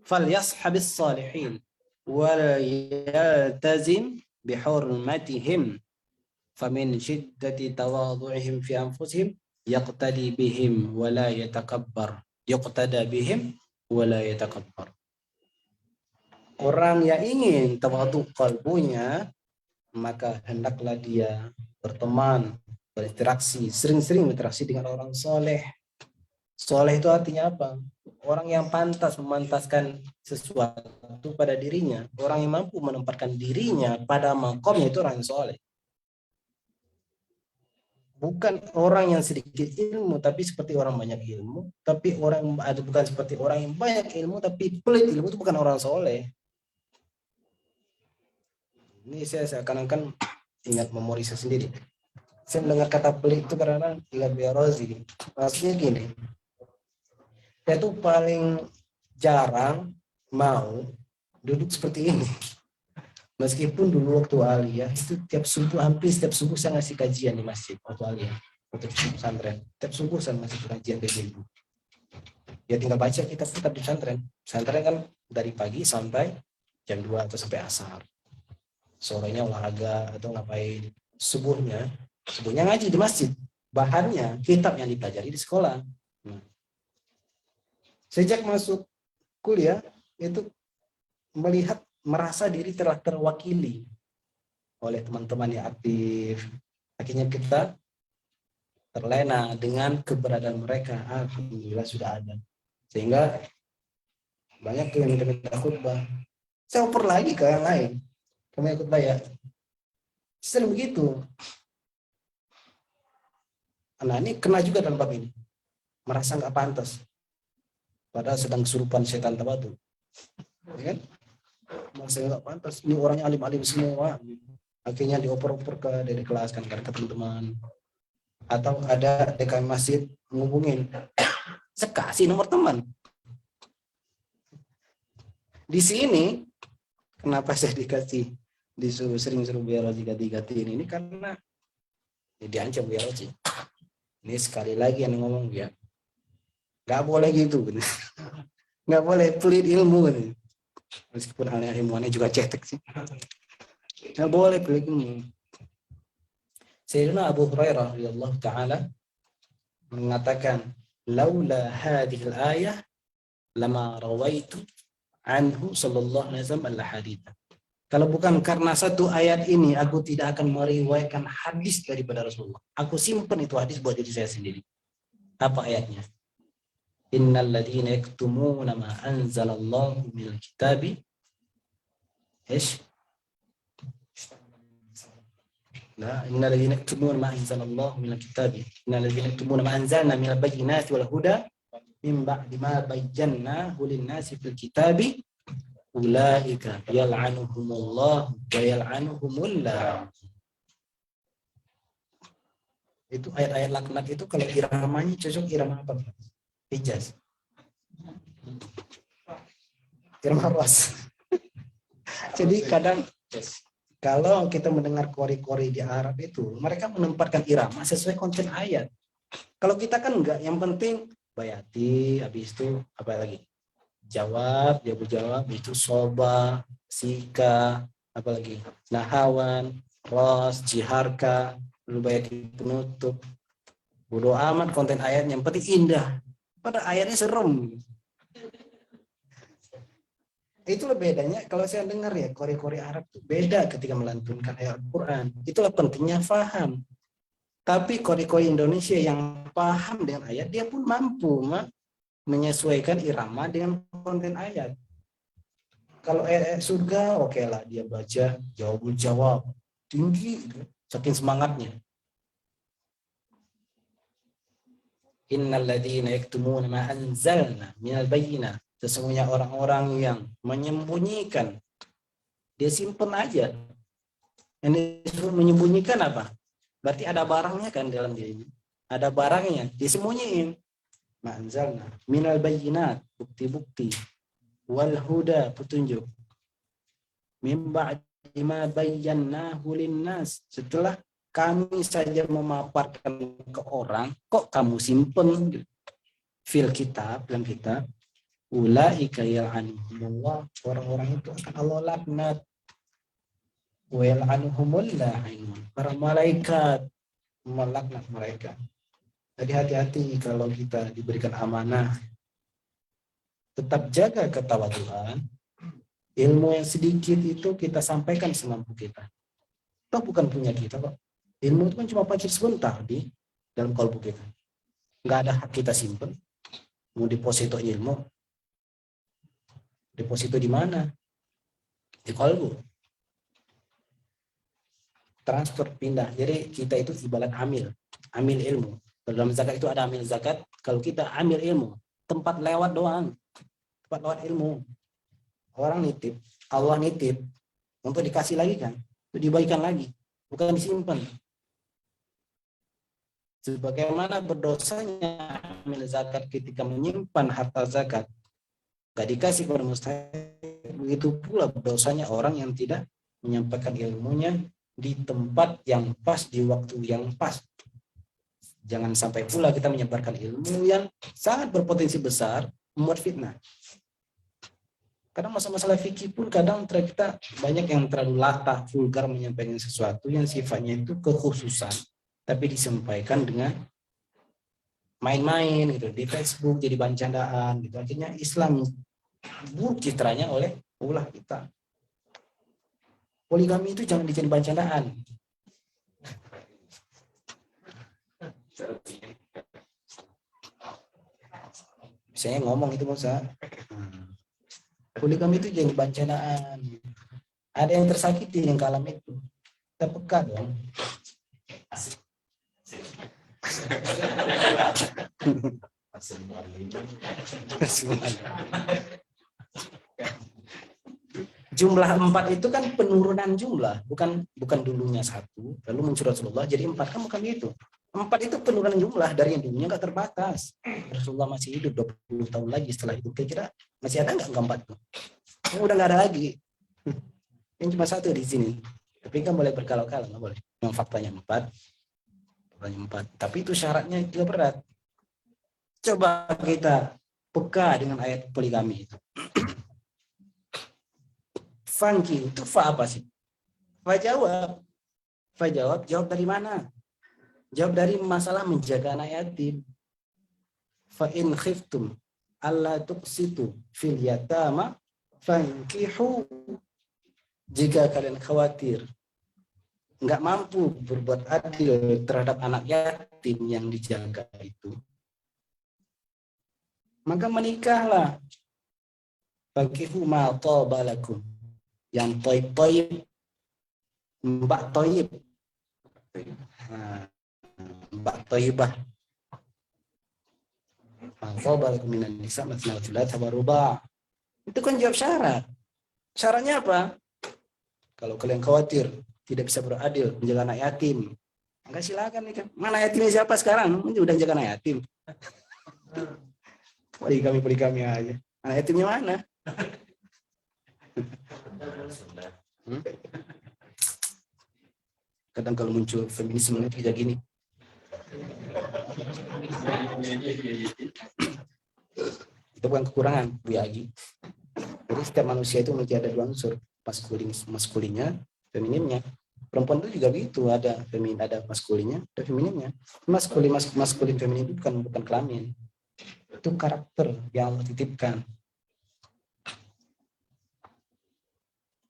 Falyashab as-salihin wal yaltazim bihurmatihim famin shiddati tawadu'ihim fi anfusihim yaqtadi bihim wa la yatakabbar. Yuqtada bihim wa la yatakabbar. Orang yang ingin tawadhu kalbunya, maka hendaklah dia berteman, berinteraksi, sering-sering berinteraksi dengan orang soleh. Soleh itu artinya apa? Orang yang pantas memantaskan sesuatu pada dirinya. Orang yang mampu menempatkan dirinya pada makomnya, itu orang yang soleh. Bukan orang yang sedikit ilmu, tapi seperti orang banyak ilmu. Tapi bukan seperti orang yang banyak ilmu, tapi pelit ilmu, itu bukan orang soleh. Ini saya seakan-akan ingat memori saya sendiri. Saya mendengar kata pelit itu karena ingat Biarozi. Maksudnya gini, saya tuh paling jarang mau duduk seperti ini. Meskipun dulu waktu aliyah itu tiap subuh, hampir setiap subuh saya ngasih kajian di masjid waktu aliyah, waktu pesantren. Tiap subuh saya ngasih kajian ke ibu. Ya tinggal baca kitab tetap di pesantren. Pesantren kan dari pagi sampai jam 2 atau sampai asar. Sorenya olahraga atau ngapain. Subuhnya ngaji di masjid. Bahannya kitab yang dipelajari di sekolah. Nah, sejak masuk kuliah itu merasa diri telah terwakili oleh teman-teman yang aktif. Akhirnya kita terlena dengan keberadaan mereka. Alhamdulillah sudah ada. Sehingga banyak yang minta khutbah. Saya oper lagi ke yang lain. Kamu ikut bayar. Selalu begitu. Nah ini kena juga dalam bab ini. Merasa nggak pantas. Padahal sedang kesurupan setan tabatu. Ya kan? Merasa nggak pantas. Ini orangnya alim-alim semua. Akhirnya dioper-oper ke dari kelas kan ke teman-teman. Atau ada dekan masjid ngubungin. Saya kasih nomor teman. Di sini kenapa saya sering suruh Biarozi ganti ini karena ya diancam Biarozi. Ini sekali lagi yang ngomong dia, nggak boleh gitu, nggak boleh pelit ilmu, meskipun halnya ilmuannya juga cetek sih, nggak boleh pelit ilmu. Sayyidina Abu Hurairah radhiyallahu taala mengatakan, laula hadhil ayah lama rawaitu anhu sallallahu alaihi wasallam al-hadits. Kalau bukan karena satu ayat ini, aku tidak akan meriwayatkan hadis daripada Rasulullah. Aku simpan itu hadis buat diri saya sendiri. Apa ayatnya? Innal ladzina yaktumuna ma anzalallahu minal kitabi innal ladzina yaktumuna ma anzalallahu minal kitabi innal ladzina yaktumuna ma anzalna minal bayyinati wal huda min ba'di ma bayyanahu lin-nasi fil kitabi ulaika yal'anuhumullah wa yal'anuhumullah. Itu ayat-ayat laknat itu kalau iramanya cocok irama apa? Hijaz. Irama ras. Jadi kadang kalau kita mendengar kori-kori di Arab itu, mereka menempatkan irama sesuai konten ayat. Kalau kita kan enggak, yang penting bayati, habis itu apa lagi? Jawab, dia berjawab, itu soba, sika, apalagi nahawan, ros, jiharka, lalu bayati penutup. Bodo amat konten ayatnya, yang penting indah. Pada ayatnya serem. Itulah bedanya kalau saya dengar ya, kori-kori Arab itu beda ketika melantunkan ayat Al-Quran. Itulah pentingnya faham. Tapi kori-kori Indonesia yang paham dengan ayat, dia pun mampu menyesuaikan irama dengan konten ayat. Kalau ayat surga, oke lah dia baca jawab tinggi, saking semangatnya. Innal ladzina yaktumuna ma anzalna minal bayyinat. Sesungguhnya orang-orang yang menyembunyikan, dia simpen aja. Yang disebut menyembunyikan apa? Berarti ada barangnya kan dalam dirinya. Ada barangnya, disembunyiin. Ma'anzalna minal bayyinat, bukti-bukti, wal huda, petunjuk, mim ba'di ma bayyannahu linnas, setelah kami saja memaparkan ke orang, kok kamu simpen fil kitab, dalam kitab, ulaika yal'anuhumullah, orang-orang itu akan Allah laknat, wa yal'anuhumul la'inun, para malaikat melaknat mereka. Jadi hati-hati kalau kita diberikan amanah. Tetap jaga ketawaduan. Ilmu yang sedikit itu kita sampaikan semampu kita. Toh bukan punya kita kok. Ilmu itu kan cuma pancit sebentar di dalam kalbu kita. Nggak ada hak kita simpen. Mau deposito ilmu. Deposito di mana? Di kalbu. Transfer, pindah. Jadi kita itu ibarat amil ilmu. Dalam zakat itu ada amil zakat. Kalau kita ambil ilmu, tempat lewat doang. Tempat lewat ilmu. Orang nitip, Allah nitip. Untuk dikasih lagi kan. Untuk dibagikan lagi. Bukan disimpan. Sebagaimana berdosanya amil zakat ketika menyimpan harta zakat gak dikasih kepada mustahik, begitu pula dosanya orang yang tidak menyampaikan ilmunya di tempat yang pas, di waktu yang pas. Jangan sampai pula kita menyebarkan ilmu yang sangat berpotensi besar membuat fitnah. Kadang masalah fikih pun kadang kita banyak yang terlalu latah, vulgar menyampaikan sesuatu yang sifatnya itu kekhususan, tapi disampaikan dengan main-main gitu di Facebook, jadi bahan candaan gitu. Akhirnya Islam buruk citranya oleh ulah kita. Poligami itu jangan dijadikan bahan candaan. Saya ngomong itu Musa. Poligami itu jangan bahan candaan. Ada yang tersakiti yang kalam itu. Kita peka dong. Jumlah 4 itu kan penurunan jumlah, bukan dulunya 1, lalu muncul Rasulullah jadi 4, kan bukan itu. 4 itu penurunan jumlah dari yang dulunya nggak terbatas. Rasulullah masih hidup 20 tahun lagi setelah itu, kira-kira masih ada nggak 4 tuh? Udah nggak ada lagi. Yang cuma 1 di sini. Tapi kan boleh berkala-kala, nggak boleh. Yang faktanya 4. Tapi itu syaratnya juga berat. Coba kita peka dengan ayat poligami itu. Fangki itu fa apa sih? Fa jawab dari mana? Jawab dari masalah menjaga anak yatim. Fa in khiftum alla tuqsitu fil yatama fankihu. Jika kalian khawatir nggak mampu berbuat adil terhadap anak yatim yang dijaga itu, maka menikahlah. Fankihu ma taba lakum. Yang toib, mbak toib, mbak toibah. Itu kan jawab syarat. Syaratnya apa? Kalau kalian khawatir tidak bisa beradil menjaga anak yatim, enggak silakan nih kan. Mana yatimnya siapa sekarang? Udah jaga anak yatim. Poligami aja. Anak yatimnya mana? Kadang kalau muncul feminisme kayak gini, itu bukan kekurangan, Bu Yagi. Jadi setiap manusia itu memiliki ada 2 unsur, maskulinnya, femininnya. Perempuan itu juga begitu, ada feminin, ada maskulinnya, ada femininnya. Maskulin feminin itu bukan kelamin, itu karakter yang Allah titipkan.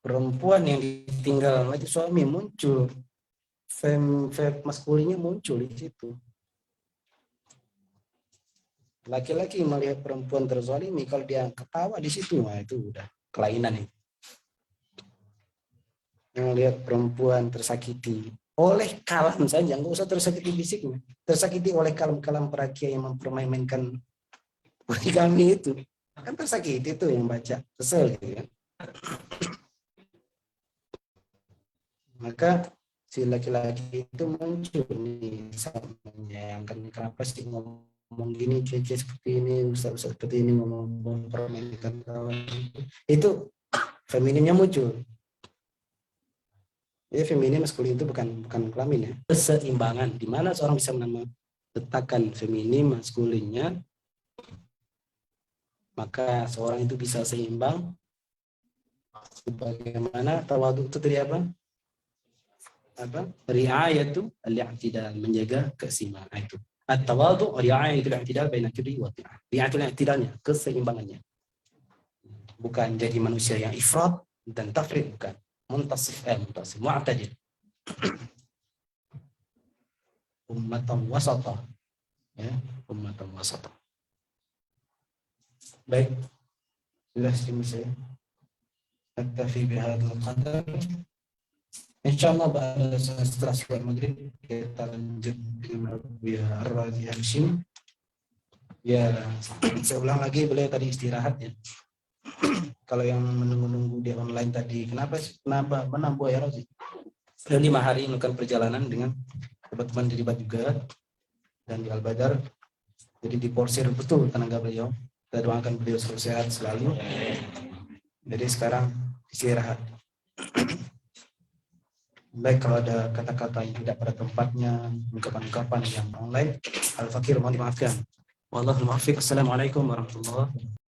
Perempuan yang ditinggal mati suami muncul, maskulinnya muncul di situ. Laki-laki melihat perempuan terzalimi, kalau dia ketawa di situ, nah itu udah kelainan itu. Melihat perempuan tersakiti oleh kalam saja, nggak usah tersakiti fisiknya, tersakiti oleh kalam-kalam perakia yang mempermainkan poligami itu, kan tersakiti itu yang baca, kesel gitu kan. Maka si laki-laki itu muncul nih, menyayangkan, kenapa sih ngomong gini, cece seperti ini, ustaz seperti ini, ngomong mempermainkan kawan, itu femininnya muncul. Jadi feminin maskulin itu bukan kelamin ya, keseimbangan, di mana seorang bisa meletakkan feminin maskulinnya, maka seorang itu bisa seimbang. Sebagaimana tawadhu itu dari apa? Ri'ayatu al-i'tidal, menjaga keseimbangan itu. At-tawadhu ri'ayatu al-i'tidal baina kulli wa ta'ah. Ri'ayatu al-i'tidalnya, keseimbangannya. Bukan jadi manusia yang ifrat dan tafrid, bukan. Muntasif, mu'tadil. Ummatan wasata. Ya, ummatan wasata. Baik. Jelas ini saya. Aktafi bihadzal qadar. Insyaallah setelah sholat maghrib kita lanjut dengan Buya Ar-Razi Hashim. Ya, saya ulang lagi, beliau tadi istirahat ya. Kalau yang menunggu-nunggu di online tadi, kenapa mana Buya Razi? Sudah 5 hari melakukan perjalanan dengan teman-teman di Ribat juga. dan di Al-Badar. Jadi diporsir betul tenaga beliau. Kita doakan beliau selalu sehat selalu. Jadi sekarang istirahat. Baik, kalau ada kata-kata yang tidak pada tempatnya, ungkapan-ungkapan yang online, Al-Fakir mohon dimaafkan. Wallahul muwaffiq. Assalamualaikum warahmatullahi wabarakatuh.